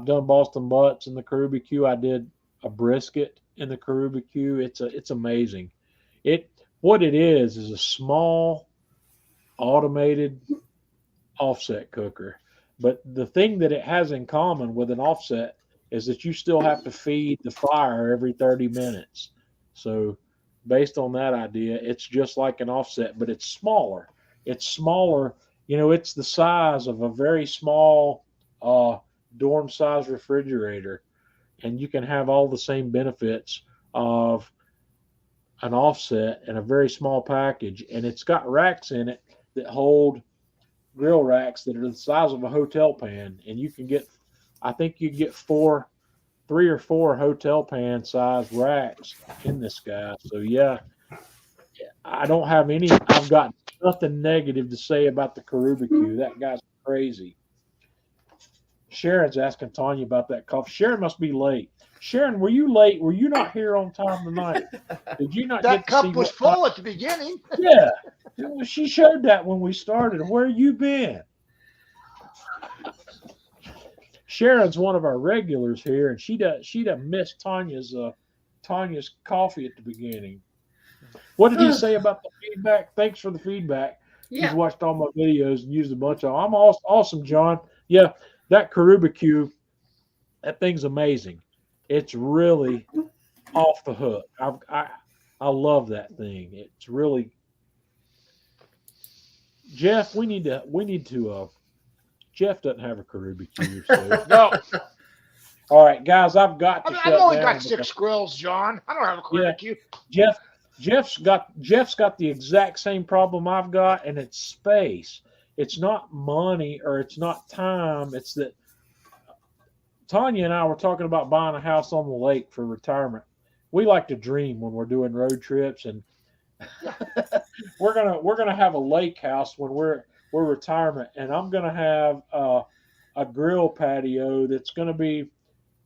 done Boston butts in the Karubicue. I did a brisket in the Karubicue. It's amazing. What it is a small automated offset cooker. But the thing that it has in common with an offset is that you still have to feed the fire every 30 minutes. So based on that idea, it's just like an offset, but it's smaller. It's smaller. It's the size of a very small dorm size refrigerator, and you can have all the same benefits of an offset in a very small package. And it's got racks in it that hold grill racks that are the size of a hotel pan, and you can get, I think you get 3 or 4 hotel pan size racks in this guy. So yeah, I've got nothing negative to say about the Karubicue. That guy's crazy. Sharon's asking Tanya about that coffee. Sharon must be late. Sharon, were you late? Were you not here on time tonight? Did you not That get to see cup was full at the beginning. Yeah. She showed that when we started. Where you been? Sharon's one of our regulars here, and she'd have missed Tanya's coffee at the beginning. What did he say about the feedback? Thanks for the feedback. Yeah. He's watched all my videos and used a bunch of them. I'm awesome, John. Yeah, that Karubicue, that thing's amazing. It's really off the hook. I love that thing. It's really, Jeff. We need to. Jeff doesn't have a Karubicue. So. No. All right, guys. I've got to. I've only got 6 grills, John. I don't have a Karubicue. Yeah, Jeff's got the exact same problem I've got, and it's space. It's not money or it's not time. It's that Tanya and I were talking about buying a house on the lake for retirement. We like to dream when we're doing road trips, and we're gonna have a lake house when we're retirement, and I'm gonna have a grill patio that's gonna be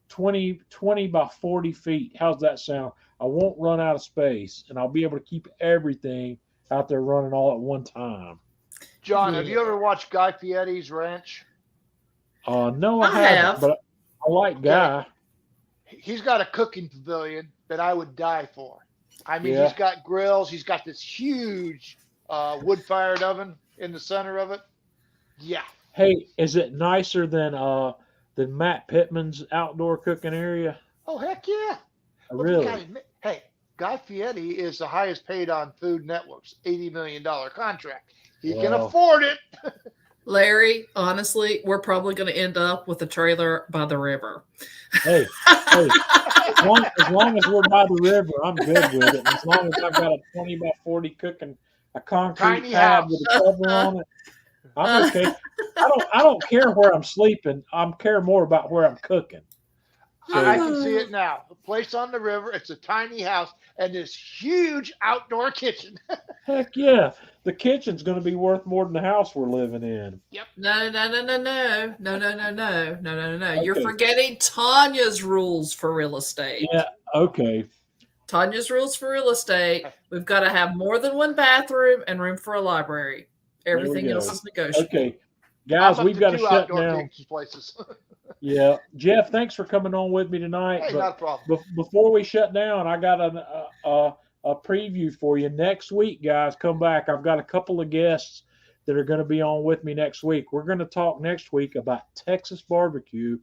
20 by 40 feet. How's that sound? I won't run out of space, and I'll be able to keep everything out there running all at one time. John, have you ever watched Guy Fieri's Ranch? No, I haven't, but I like Guy. He's got a cooking pavilion that I would die for. I mean, Yeah. He's got grills. He's got this huge wood-fired oven in the center of it. Yeah. Hey, is it nicer than Matt Pittman's outdoor cooking area? Oh, heck yeah. Really? Hey, Guy Fieri is the highest paid on Food Network's $80 million contract. He can afford it. Larry, honestly, we're probably going to end up with a trailer by the river. Hey, as long as we're by the river, I'm good with it. As long as I've got a 20 by 40 cooking, a concrete Tiny pad house. with a cover on it, I'm okay. I don't care where I'm sleeping. I care more about where I'm cooking. So, I can see it now. A place on the river. It's a tiny house and this huge outdoor kitchen. heck yeah. The kitchen's going to be worth more than the house we're living in. Yep. No. Okay. You're forgetting Tanya's rules for real estate. Yeah, okay. Tanya's rules for real estate. We've got to have more than one bathroom and room for a library. Everything go. else is negotiable. Okay. Guys, I'm up we've to got to 2 shut outdoor down. camping places. Yeah, Jeff, thanks for coming on with me tonight. Hey, but not a problem. before we shut down, I got a preview for you next week, guys. Come back. I've got a couple of guests that are going to be on with me next week. We're going to talk next week about Texas barbecue.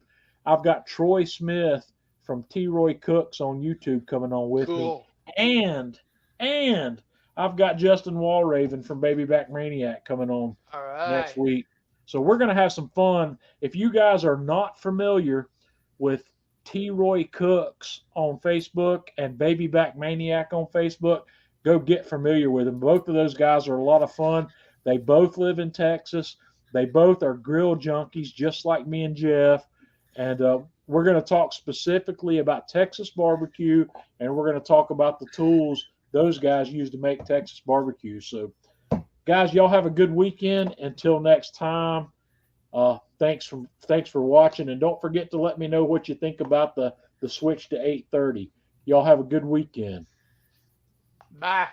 I've got Troy Smith from T. Roy Cooks on YouTube coming on with Cool. me, and I've got Justin Walraven from Baby Back Maniac coming on All right. next week. So we're going to have some fun. If you guys are not familiar with T. Roy Cooks on Facebook and Baby Back Maniac on Facebook, go get familiar with them. Both of those guys are a lot of fun. They both live in Texas. They both are grill junkies, just like me and Jeff. And we're going to talk specifically about Texas barbecue, and we're going to talk about the tools those guys use to make Texas barbecue. So, guys, y'all have a good weekend. Until next time, thanks for watching, and don't forget to let me know what you think about the switch to 8:30. Y'all have a good weekend. Bye.